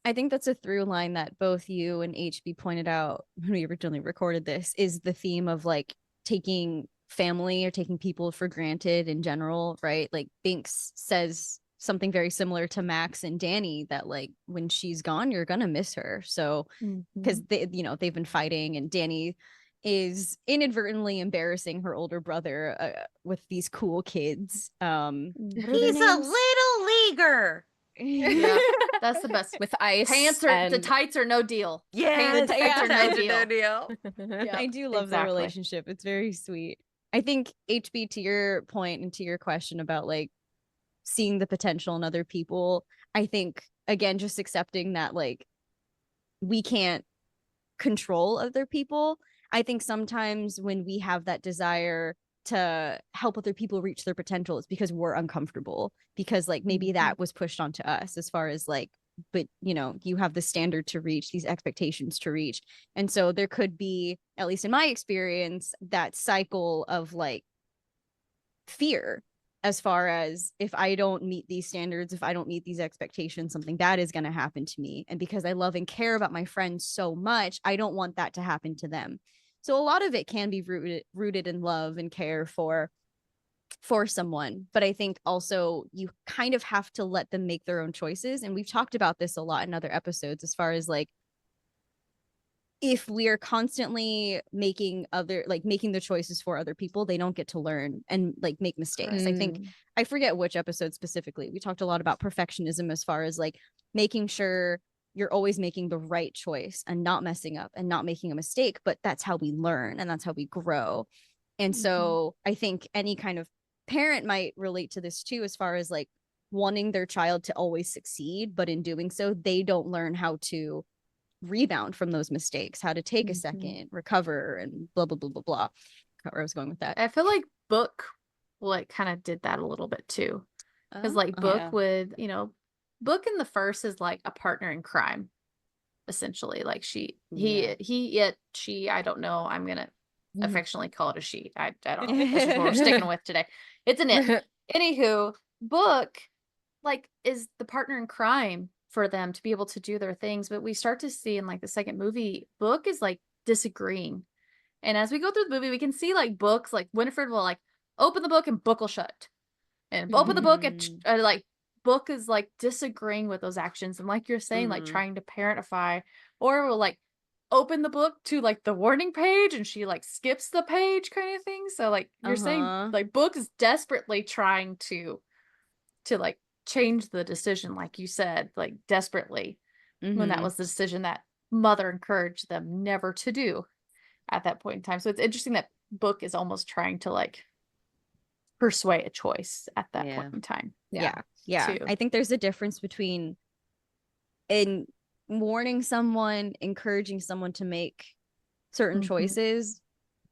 I think that's a through line that both you and HB pointed out when we originally recorded this, is the theme of like taking family or taking people for granted in general, right? Like Binks says something very similar to Max and Danny, that like when she's gone, you're gonna miss her. So because they, you know, they've been fighting, and Danny is inadvertently embarrassing her older brother with these cool kids. What are their He's a names? little leaguer. Yeah, that's the best. With ice Pants are the and tights are no deal. Yes, Pants yeah. are no deal. yeah. I do love their exactly. relationship. It's very sweet. I think HB, to your point and to your question about like seeing the potential in other people, I think again, just accepting that like we can't control other people. I think sometimes when we have that desire to help other people reach their potential, it's because we're uncomfortable, because like maybe that was pushed onto us as far as like, but you know, you have the standard to reach, these expectations to reach. And so there could be, at least in my experience, that cycle of like fear, as far as if I don't meet these standards, if I don't meet these expectations, something bad is going to happen to me. And because I love and care about my friends so much, I don't want that to happen to them. So a lot of it can be rooted in love and care for someone. But I think also you kind of have to let them make their own choices. And we've talked about this a lot in other episodes, as far as like, if we are constantly making the choices for other people, they don't get to learn and like make mistakes. I think, I forget which episode specifically, we talked a lot about perfectionism, as far as like making sure you're always making the right choice and not messing up and not making a mistake. But that's how we learn and that's how we grow. And so I think any kind of parent might relate to this too, as far as like wanting their child to always succeed, but in doing so, they don't learn how to rebound from those mistakes, how to take a second, recover, and blah blah blah blah blah. Where I was going with that. I feel like Book like kind of did that a little bit too, because like Book would, you know, Book in the first is like a partner in crime, essentially. Like she, I don't know. I'm gonna affectionately call it a she. I don't know. That's just what we're sticking with today. It's an it. Anywho, Book like is the partner in crime for them to be able to do their things. But we start to see in like the second movie, Book is like disagreeing. And as we go through the movie, we can see like Books, like Winifred will like open the book and Book will shut. And open the book and like Book is like disagreeing with those actions. And like you're saying, like trying to parentify, or will like open the book to like the warning page and she like skips the page kind of thing. So like you're saying, like Book is desperately trying to like change the decision, like you said, like desperately, when that was the decision that mother encouraged them never to do at that point in time. So it's interesting that Book is almost trying to like persuade a choice at that point in time. Yeah. I think there's a difference between in warning someone, encouraging someone to make certain choices,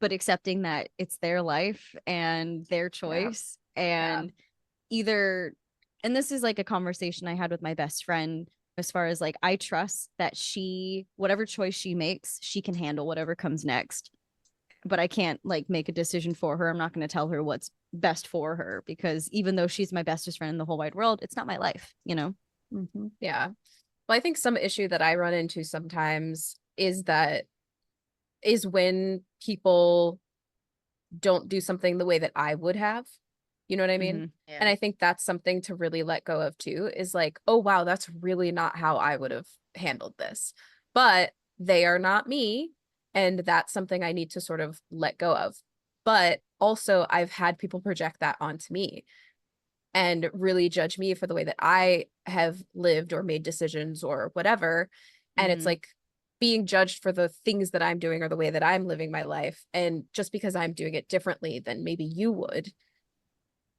but accepting that it's their life and their choice. And either, and this is like a conversation I had with my best friend, as far as like, I trust that she, whatever choice she makes, she can handle whatever comes next. But I can't like make a decision for her. I'm not going to tell her what's best for her, because even though she's my bestest friend in the whole wide world, it's not my life, you know? Yeah. Well, I think some issue that I run into sometimes is when people don't do something the way that I would have. You know what I mean? And I think that's something to really let go of too, is like, oh, wow, that's really not how I would have handled this. But they are not me. And that's something I need to sort of let go of. But also, I've had people project that onto me and really judge me for the way that I have lived or made decisions or whatever. And it's like being judged for the things that I'm doing or the way that I'm living my life. And just because I'm doing it differently than maybe you would,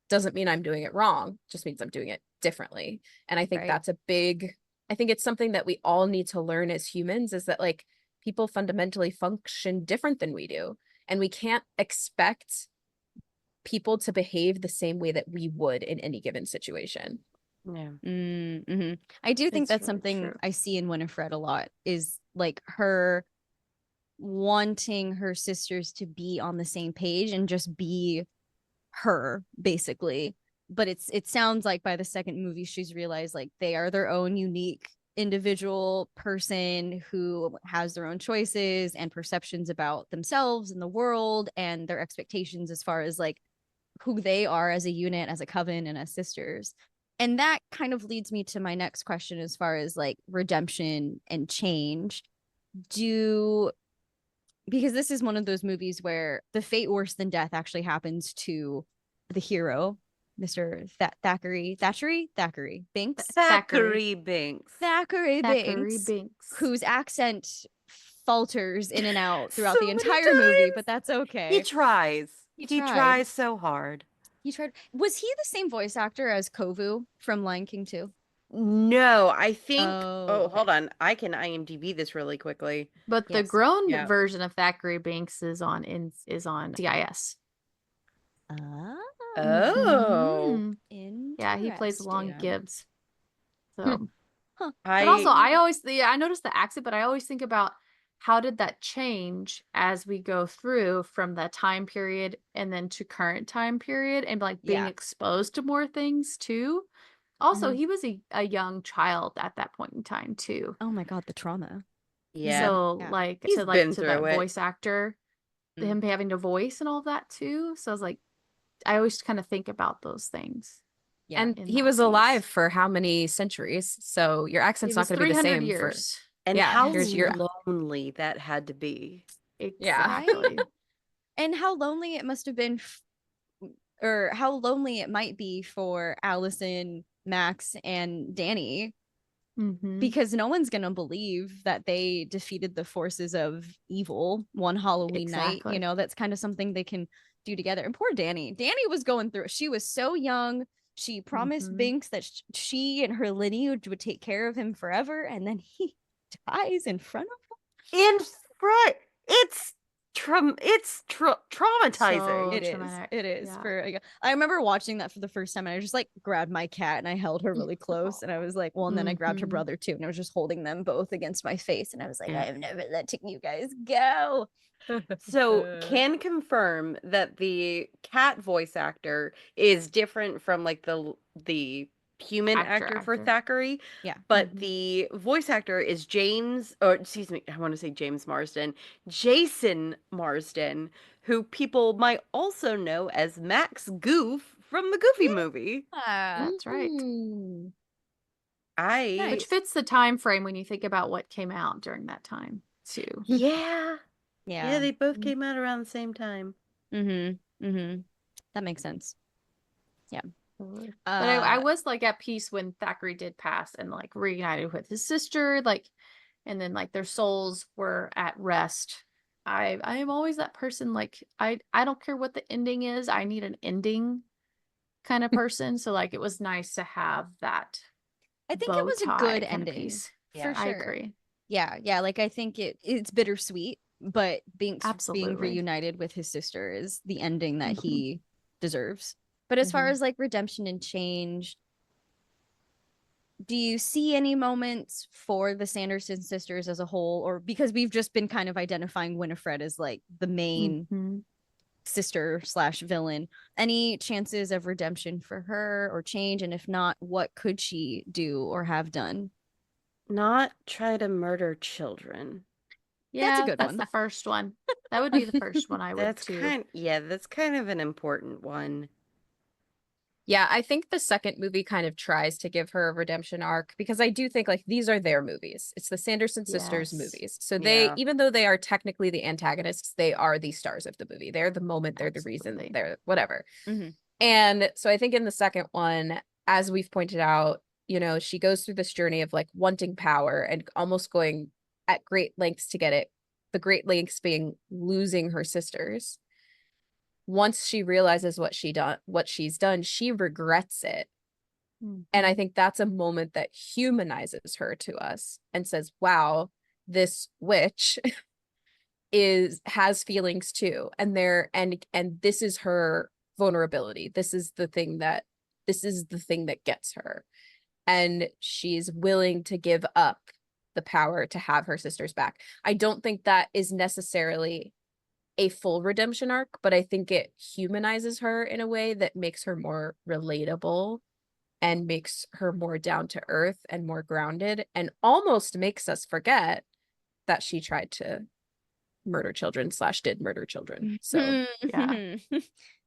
doesn't mean I'm doing it wrong, just means I'm doing it differently. And I think that's I think it's something that we all need to learn as humans, is that like people fundamentally function different than we do. And we can't expect people to behave the same way that we would in any given situation. I do think that's really something true. I see in Winifred a lot, is like her wanting her sisters to be on the same page and just be her, basically. But it sounds like by the second movie she's realized like they are their own unique individual person who has their own choices and perceptions about themselves and the world and their expectations as far as like who they are as a unit, as a coven, and as sisters. And that kind of leads me to my next question as far as like redemption and change. Because this is one of those movies where the fate worse than death actually happens to the hero, Mr. Thackeray Binks. Thackeray Binks. Thackeray Binks, whose accent falters in and out throughout the entire movie, but that's okay. He tries. He tries so hard. He tried. Was he the same voice actor as Kovu from Lion King 2? No, I think. Oh, okay. Hold on. I can IMDb this really quickly. But the Yes. grown Yeah. version of Thackeray Binks is on CIS. Oh. Mhm. Yeah, he plays Long Interesting. Gibbs. So, Huh. but also I noticed the accent, but I always think about how did that change as we go through from the time period and then to current time period and like being Yeah. exposed to more things too. Also, Mhm. he was a young child at that point in time too. Oh my God, the trauma. Yeah. So Yeah. like He's to been that through it. voice actor, Mm. him having to voice and all of that too. So I was like, I always kind of think about those things. Yeah. And in he that was alive piece. for how many centuries? So your accent's It not was going to be the 300 same years. And Yeah, how you're- lonely that had to be. Exactly. And how lonely it must have been, or how lonely it might be for Allison, Max, and Danny, Mhm. because no one's gonna believe that they defeated the forces of evil one Halloween night. Exactly. You know, that's kind of something they can do together. And poor Danny. Danny was going through it. She was so young. She promised Mhm. Binks that she and her lineage would take care of him forever, and then he dies in front of her. In front. It's traumatizing. So It is. traumatic. It is. Yeah. I remember watching that for the first time, and I just like grabbed my cat and I held her really close, and I was like, well, and then I grabbed her Mhm. brother too, and I was just holding them both against my face, and I was like, Yeah. I'm never letting you guys go. So can confirm that the cat voice actor is different from like the human actor for Actor. Thackeray. Yeah. But Mhm. the voice actor is I want to say James Marsden, Jason Marsden, who people might also know as Max Goof from the Goofy movie. That's right. Mm. Nice. Which fits the time frame when you think about what came out during that time too. Yeah. Yeah. Yeah, they both came out around the same time. That makes sense. Yeah. But I Uh, was like at peace when Thackeray did pass and like reunited with his sister, like, and then like their souls were at rest. I am always that person, like I don't care what the ending is, I need an ending kind of person. So like it was nice to have that. I think it bow was a tie good kind of ending. piece. For Yeah. I sure. agree. Yeah. Like I think it's bittersweet, but being Absolutely. reunited with his sister is the ending that Mhm. he deserves. But as far Mhm. as like redemption and change, do you see any moments for the Sanderson sisters as a whole, or because we've just been kind of identifying Winifred as like the main Mhm. sister / villain, any chances of redemption for her or change? And if not, what could she do or have done? Not try to murder children. Yeah, a good that's one. the first one. That would be the first one I would That's too. that's kind of an important one. Yeah, I think the second movie kind of tries to give her a redemption arc because I do think like these are their movies. It's the Sanderson sisters Yes. movies. So Yeah. even though they are technically the antagonists, they are the stars of the movie. They're the moment, they're the reason, Absolutely. they're whatever. Mhm. And so I think in the second one, as we've pointed out, you know, she goes through this journey of like wanting power and almost going at great lengths to get it. The great lengths being losing her sisters. Once she realizes what she's done, she regrets it. And I Mhm. think that's a moment that humanizes her to us and says, wow, this witch has feelings too. And this is her vulnerability. This is the thing that gets her. And she's willing to give up the power to have her sisters back. I don't think that is necessarily a full redemption arc, but I think it humanizes her in a way that makes her more relatable and makes her more down to earth and more grounded, and almost makes us forget that she tried to murder children / did murder children. So Yeah.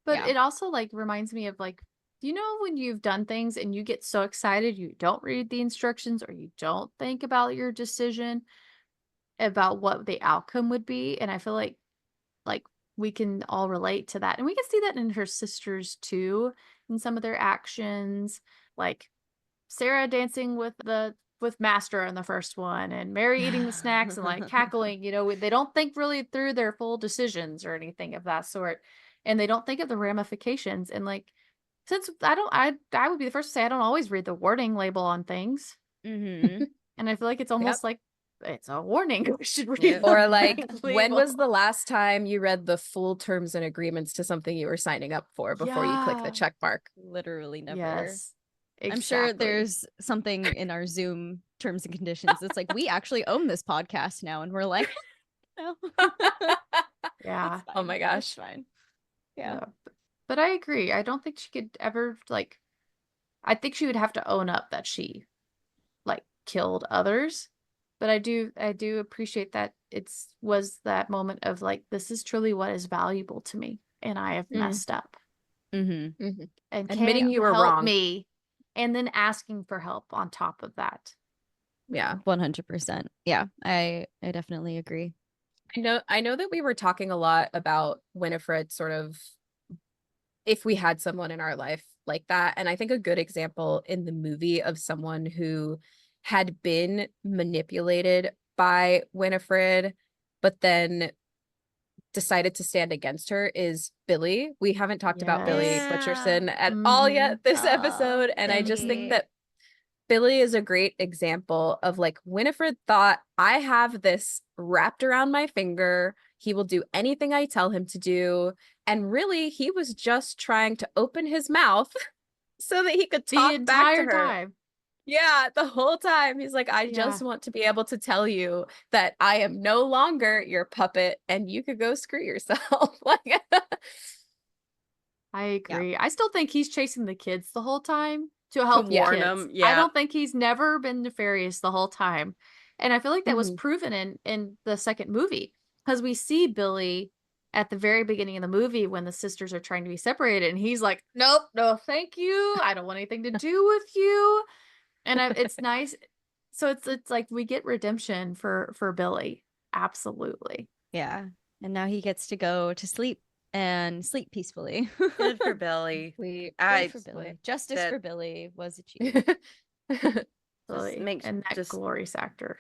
But Yeah. it also like reminds me of like, you know, when you've done things and you get so excited, you don't read the instructions or you don't think about your decision about what the outcome would be. And I feel like we can all relate to that. And we can see that in her sisters too, in some of their actions, like Sarah dancing with Master in the first one, and Mary eating the snacks and like cackling. You know, they don't think really through their full decisions or anything of that sort, and they don't think of the ramifications. And like, since I would be the first to say I don't always read the warning label on things, Mm-hmm. and I feel like it's almost like it's a warning. We should read Yeah. the or like, warning when was label. the last time you read the full terms and agreements to something you were signing up for before you click the Yeah. check mark? Literally never. Yes, I'm sure exactly. there's something in our Zoom terms and conditions that's like, we actually own this podcast now, and we're like, no. Yeah. It's Oh my fine. gosh. It's fine. Yeah. But I agree. I don't think she could ever like. I think she would have to own up that she like killed others. But I do appreciate that was that moment of like, this is truly what is valuable to me, and I have messed up, Mm-hmm. and Admitting can you were help wrong. me, and then asking for help on top of that. Yeah. 100%. Yeah, I definitely agree. I know that we were talking a lot about Winifred, sort of if we had someone in our life like that. And I think a good example in the movie of someone who had been manipulated by Winifred, but then decided to stand against her is Billy. We haven't talked about Billy Yes. Butcherson at all yet this Oh, episode. And I just think Billy. that Billy is a great example of like, Winifred thought, I have this wrapped around my finger. He will do anything I tell him to do. And really, he was just trying to open his mouth so that he could The talk back to entire her. time. Yeah, the whole time. He's like, I just want to be able to tell you that I am no longer your puppet and you could go screw yourself. Like, I agree. I still think he's chasing the kids the whole time to help the warn kids. 'em, I yeah. don't think he's never been nefarious the whole time. And I feel like that was Mhm. proven in the second movie, because we see Billy at the very beginning of the movie when the sisters are trying to be separated, and he's like, nope, no, thank you. I don't want anything to do with you. And it's nice. So it's like we get redemption for Billy. Absolutely. Yeah. And now he gets to go to sleep and sleep peacefully. Good for Billy. Sweet. Good for Billy. Justice that- for Billy was achieved. Billy, makes and that just- glorious actor.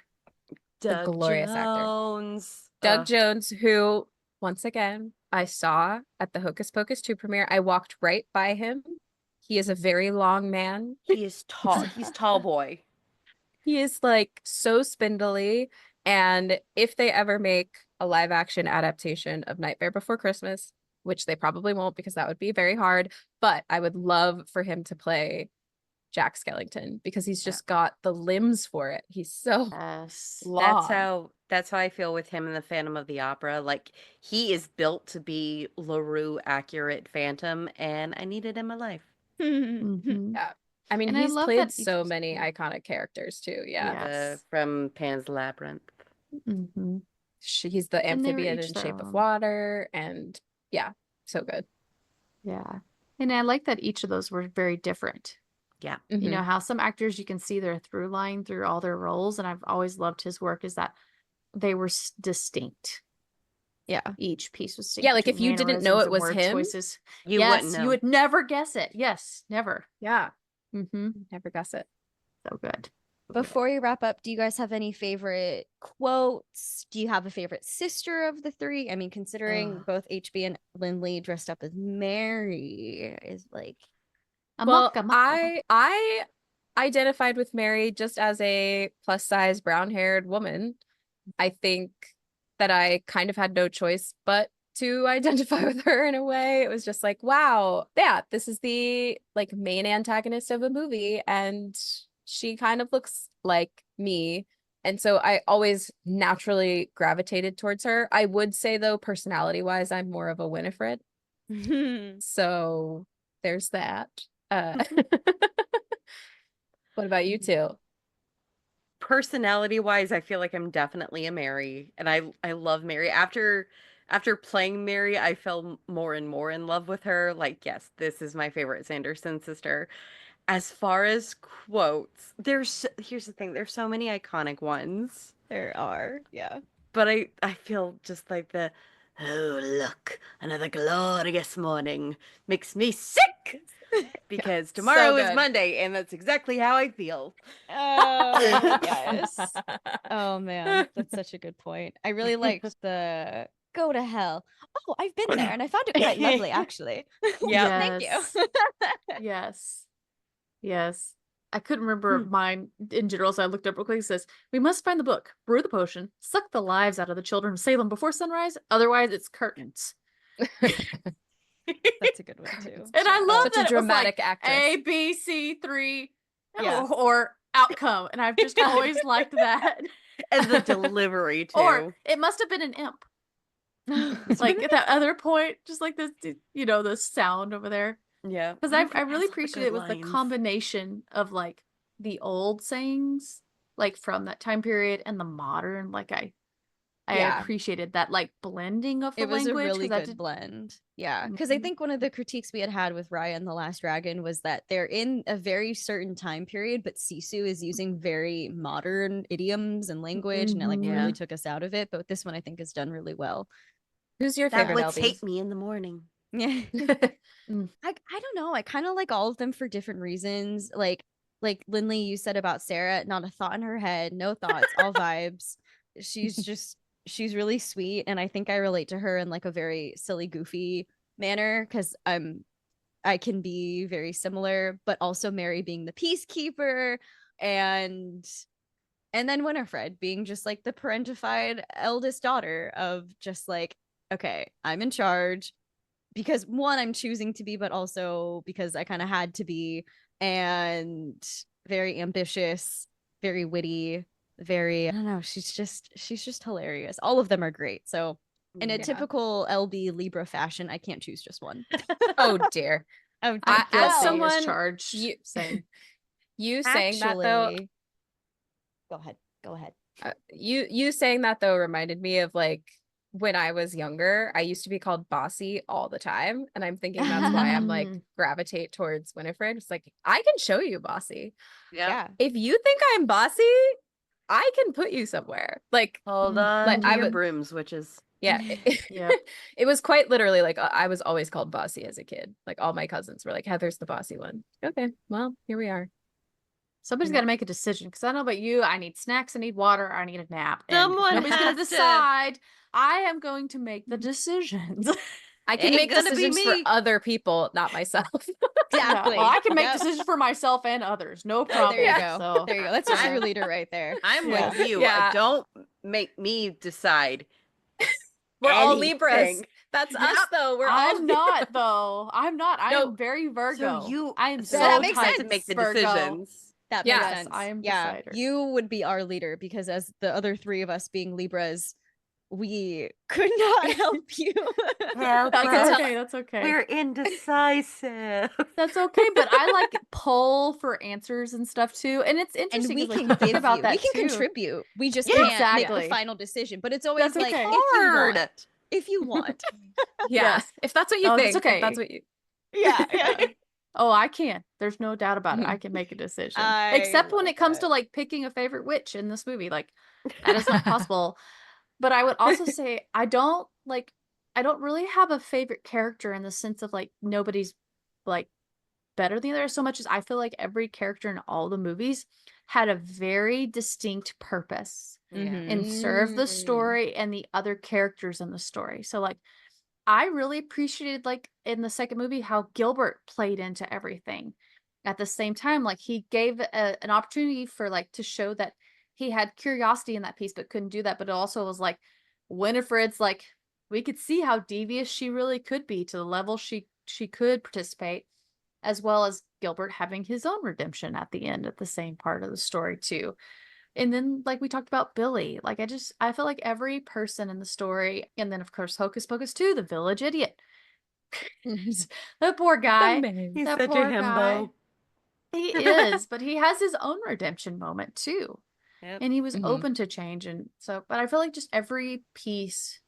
Doug glorious actor. Jones. Doug Ugh. Jones, who, once again, I saw at the Hocus Pocus 2 premiere. I walked right by him. He is a very long man. He is tall. He's tall boy. He is like so spindly. And if they ever make a live action adaptation of Nightmare Before Christmas, which they probably won't because that would be very hard, but I would love for him to play Jack Skellington because he's just got the limbs for it. He's so Yes. long. That's how I feel with him in the Phantom of the Opera. Like, he is built to be LaRue accurate Phantom, and I need it in my life. Mhm. Yeah. I mean, And I he's love played that each so of- many iconic characters too. Yeah. Yes. From Pan's Labyrinth. Mhm. He's the And they were amphibian each in their Shape of own. Water. And yeah, so good. Yeah. And I like that each of those were very different. Yeah. You know how some actors, you can see their through line through all their roles, and I've always loved his work is that they were distinct. Yeah. Each piece was distinct. Yeah, like if between you didn't know mannerisms it and was word him, choices. You yes, wouldn't know. you would never guess it. Yes, never. yeah. Never guess it. So good. Before we wrap up, do you guys have any favorite quotes? Do you have a favorite sister of the three? I mean, considering both HB and Lindley dressed up as Mary is like, Well, I identified with Mary just as a plus size brown haired woman. I think that I kind of had no choice but to identify with her in a way. It was just like, wow, yeah, this is the like main antagonist of a movie, and she kind of looks like me. And so I always naturally gravitated towards her. I would say though, personality wise, I'm more of a Winifred. So there's that. What about you two? Personality wise, I feel like I'm definitely a Mary, and I love Mary. After playing Mary, I fell more and more in love with her. Like, yes, this is my favorite Sanderson sister. As far as quotes, here's the thing, there's so many iconic ones, There are. Yeah. but I feel just like the "Oh, look, another glorious morning" makes me sick because tomorrow is good. Monday, and that's exactly how I feel. Oh, yes. Oh man, that's such a good point. I really liked the go to hell. Oh, I've been there and I found it quite lovely, actually. Yeah. Thank Yes. you. Yes. Yes. I couldn't remember mine in general, so I looked up real quick. It says, we must find the book, brew the potion, suck the lives out of the children of Salem before sunrise, otherwise it's curtains. That's a good one too. And I love Such a that dramatic it was like actress. A, B, C, 3, Yeah. or outcome. And I've just always liked that. And the delivery too. Or it must have been an imp. Like at that other point, just like this, the sound over there. Yeah. Because I really appreciate it with the combination of like the old sayings, like from that time period, and the modern. Like I Yeah. appreciated that like blending of the It was language. a really 'cause good blend. Yeah. Because I Mhm. think one of the critiques we had with Raya and the Last Dragon was that they're in a very certain time period, but Sisu is using very modern idioms and language, and it like Yeah. really took us out of it. But this one I think is done really well. Who's your That favorite, would LB? take me in the morning. Yeah. I don't know. I kind of like all of them for different reasons. Like Lindley, you said about Sarah, not a thought in her head, no thoughts, all vibes. She's really sweet, and I think I relate to her in like a very silly, goofy manner because I can be very similar, but also Mary being the peacekeeper, and then Winifred being just like the parentified eldest daughter of just like, okay, I'm in charge because one, I'm choosing to be, but also because I kind of had to be, and very ambitious, very witty, very, I don't know, she's just hilarious. All of them are great. So in a Yeah. typical LB Libra fashion, I can't choose just one. Oh dear. Oh, I- dear. as Guilty someone- is charged. you- Same. You saying that though, Actually, go ahead. you saying that though reminded me of like when I was younger, I used to be called Bossy all the time, and I'm thinking that's why I'm like gravitate towards Winifred. It's like I can show you Bossy. Yeah. If you think I'm bossy, I can put you somewhere. Like Hold on Like, to I your would- brooms, witches. yeah, Yep. it was quite literally like I was always called Bossy as a kid. Like all my cousins were like, Heather's the bossy one. Okay, well here we are. Somebody's Yeah. got to make a decision because I don't know about you. I need snacks. I need water. I need a nap. And Someone nobody's going to has to. decide. I am going to make the decisions. I can Ain't make gonna be decisions for me. other people, not myself. Exactly. Well, I can make Yep. decisions for myself and others. No There problem. you go. So There you go. That's a true leader right there. I'm Yeah. with you. Yeah. Don't make me decide. We're all Libras. anything. That's us though. We're all I'm not though. I'm not. I No, am very Virgo. So you, I am so so that makes type sense. to make the Virgo. decisions. That Yes, makes sense. I am yeah, decider. you would be our leader because as the other three of us being Libras, we could not help you. Help That's us. okay. That's okay. We're indecisive. That's okay. But I like pull for answers and stuff too. And it's And interesting. we 'cause, can like, give about you, that we can too. contribute. We just Yeah, can't make exactly. the final decision. But it's always That's like okay. if you Hard. want. If you want. Yeah. Yes. If that's what you Oh, think, that's if okay. that's what you Yeah. Oh, I can. There's no doubt about it. I can make a decision. I Except when love it comes that. to like picking a favorite witch in this movie. Like that is not possible. But I would also say I don't really have a favorite character in the sense of like nobody's like better than the other so much as I feel like every character in all the movies had a very distinct purpose Mhm. and served the Mm. story and the other characters in the story. So like I really appreciated like in the second movie how Gilbert played into everything. At the same time, like he gave an opportunity for like to show that he had curiosity in that piece, but couldn't do that. But it also was like Winifred's like we could see how devious she really could be to the level she could participate, as well as Gilbert having his own redemption at the end at the same part of the story too. And then like we talked about Billy, like I feel like every person in the story, and then of course Hocus Pocus 2, the village idiot. The poor guy. He's That such a poor himbo. guy. He is, but he has his own redemption moment too. Yep. And he was Mhm. open to change. And so, but I feel like just every piece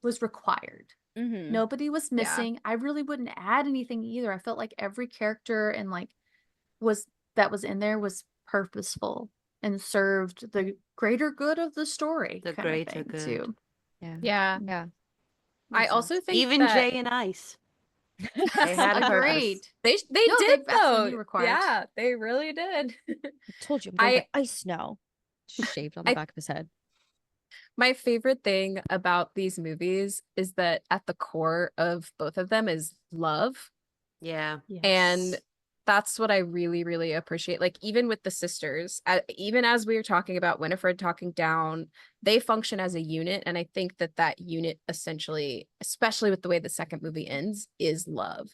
was required. Mhm. Nobody was missing. I really wouldn't add anything either. I felt like every character and like was in there was purposeful and served the greater good of the story. The kind of greater thing, good. too. Yeah. Yeah. Yeah. I So- also think Even that Jay and Ice. They had a purpose. Agreed. they No, did they absolutely though. required. Yeah, they really did. I told you I'm going I to ice now. Just shaved on the I- back of his head. My favorite thing about these movies is that at the core of both of them is love. Yeah. And Yes. that's what I really, really appreciate. Like, even with the sisters, even as we were talking about Winifred talking down, they function as a unit. And I think that that unit essentially, especially with the way the second movie ends, is love.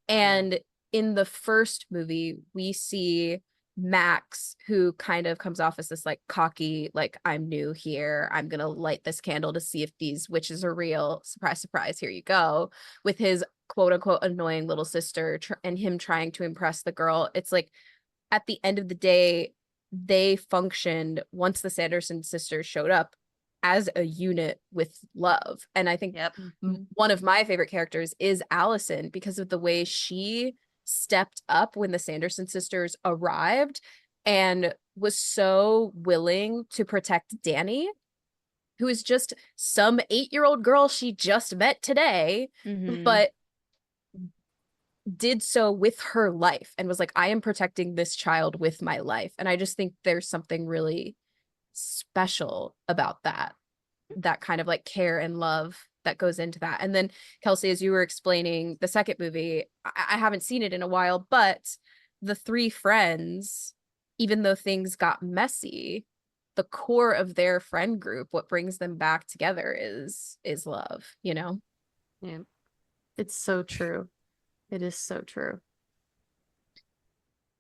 And in the first movie, we see Max, who kind of comes off as this like cocky, like, I'm new here, I'm gonna light this candle to see if these witches are real. Surprise, surprise, here you go. With his quote unquote annoying little sister and him trying to impress the girl. It's like, at the end of the day, they functioned, once the Sanderson sisters showed up, as a unit with love. And I think Yep. one of my favorite characters is Allison, because of the way she stepped up when the Sanderson sisters arrived and was so willing to protect Danny, who is just some 8-year-old girl she just met today, Mhm. but did so with her life and was like, I am protecting this child with my life. And I just think there's something really special about that kind of like care and love that goes into that. And then, Kelsey, as you were explaining the second movie, I haven't seen it in a while, but the three friends, even though things got messy, the core of their friend group, what brings them back together is love, you know? Yeah. It's so true. It is so true.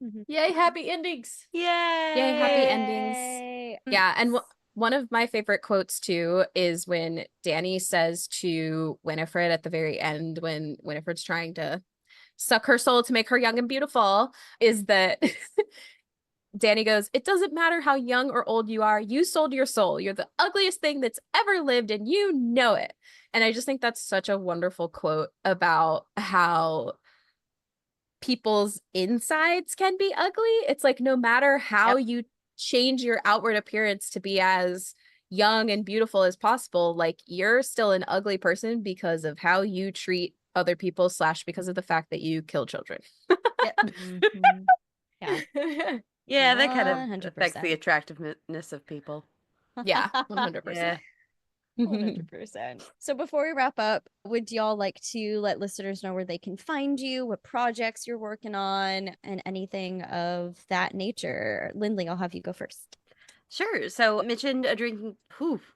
Mhm. Yay, happy endings. Yay! Yay, happy endings. Yay. Yeah, and one of my favorite quotes too is when Danny says to Winifred at the very end, when Winifred's trying to suck her soul to make her young and beautiful, is that Danny goes, "It doesn't matter how young or old you are, you sold your soul. You're the ugliest thing that's ever lived and you know it." And I just think that's such a wonderful quote about how people's insides can be ugly. It's like, no matter how you change your outward appearance to be as young and beautiful as possible, like, you're still an ugly person because of how you treat other people / because of the fact that you kill children. Mhm. Yeah. Yeah, that kind of 100%. affects the attractiveness of people. Yeah, 100%. Yeah. 100%. So before we wrap up, would y'all like to let listeners know where they can find you, what projects you're working on, and anything of that nature? Lindley, I'll have you go first. Sure. So I mentioned a drinking.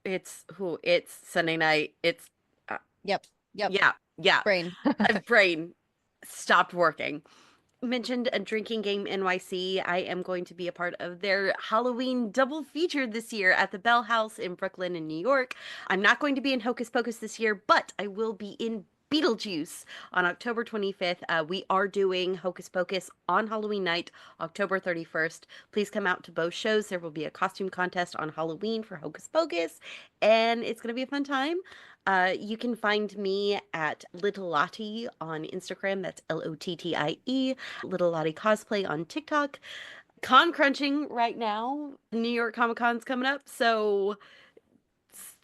It's Sunday night. It's Yep. yeah. Brain. My brain stopped working. Mentioned a Drinking Game NYC. I am going to be a part of their Halloween double feature this year at the Bell House in Brooklyn and New York. I'm not going to be in Hocus Pocus this year, but I will be in Beetlejuice on October 25th. We are doing Hocus Pocus on Halloween night, October 31st. Please come out to both shows. There will be a costume contest on Halloween for Hocus Pocus, and it's going to be a fun time. You can find me at Little Lottie on Instagram. That's Lottie. Little Lottie Cosplay on TikTok. Con crunching right now. New York Comic Con's coming up. So,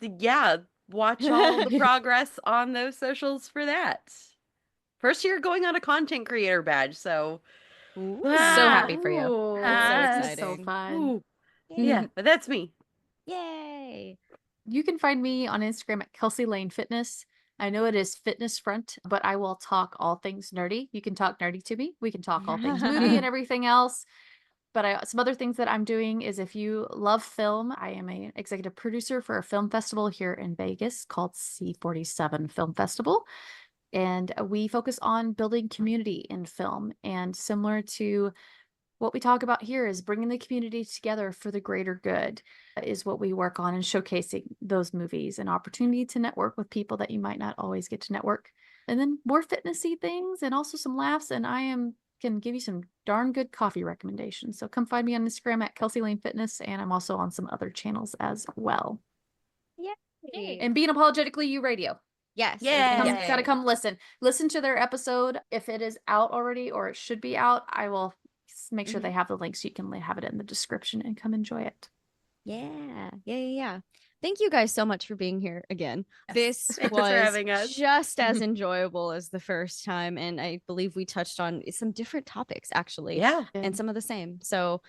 yeah, watch all the progress on those socials for that. First year going on a content creator badge. So, So happy for you. Ooh, That's so this is so exciting. fun. Ooh, Yay. yeah, but that's me. Yay. You can find me on Instagram at Kelsey Lane Fitness. I know it is fitness front, but I will talk all things nerdy. You can talk nerdy to me. We can talk all things movie and everything else. But some other things that I'm doing is, if you love film, I am an executive producer for a film festival here in Vegas called C47 Film Festival. And we focus on building community in film. And similar to what we talk about here, is bringing the community together for the greater good is what we work on, and showcasing those movies, an opportunity to network with people that you might not always get to network. And then more fitnessy things and also some laughs. And I am can give you some darn good coffee recommendations. So come find me on Instagram at Kelsey Lane Fitness, and I'm also on some other channels as well. Yay. And Being Apologetically You Radio. Yes. Yay. Gotta come listen to their episode. If it is out already or it should be out, I will make sure they have the links. You can have it in the description and come enjoy it. Yeah. Thank you guys so much for being here again. This Thanks for was having us. just as enjoyable as the first time, and I believe we touched on some different topics actually, Yeah. and some of the same. So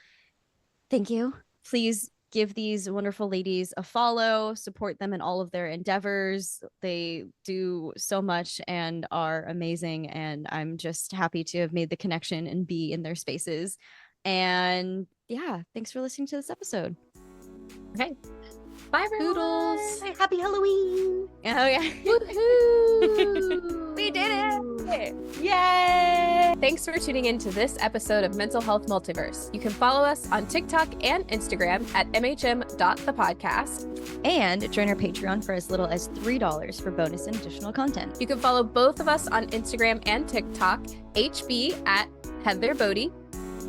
thank you. Please give these wonderful ladies a follow, support them in all of their endeavors. They do so much and are amazing, and I'm just happy to have made the connection and be in their spaces. And yeah, thanks for listening to this episode. Okay. Bye, everyone. Poodles. Happy Halloween. Oh yeah. Woohoo! We did it. Yay! Thanks for tuning in to this episode of Mental Health Multiverse. You can follow us on TikTok and Instagram at mhm.thepodcast. And join our Patreon for as little as $3 for bonus and additional content. You can follow both of us on Instagram and TikTok, HB at Heather Bodie.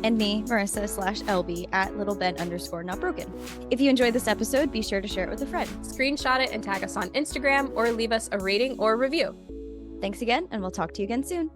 And me, Marissa/LB at littleben_notbroken. If you enjoyed this episode, be sure to share it with a friend. Screenshot it and tag us on Instagram or leave us a rating or review. Thanks again, and we'll talk to you again soon.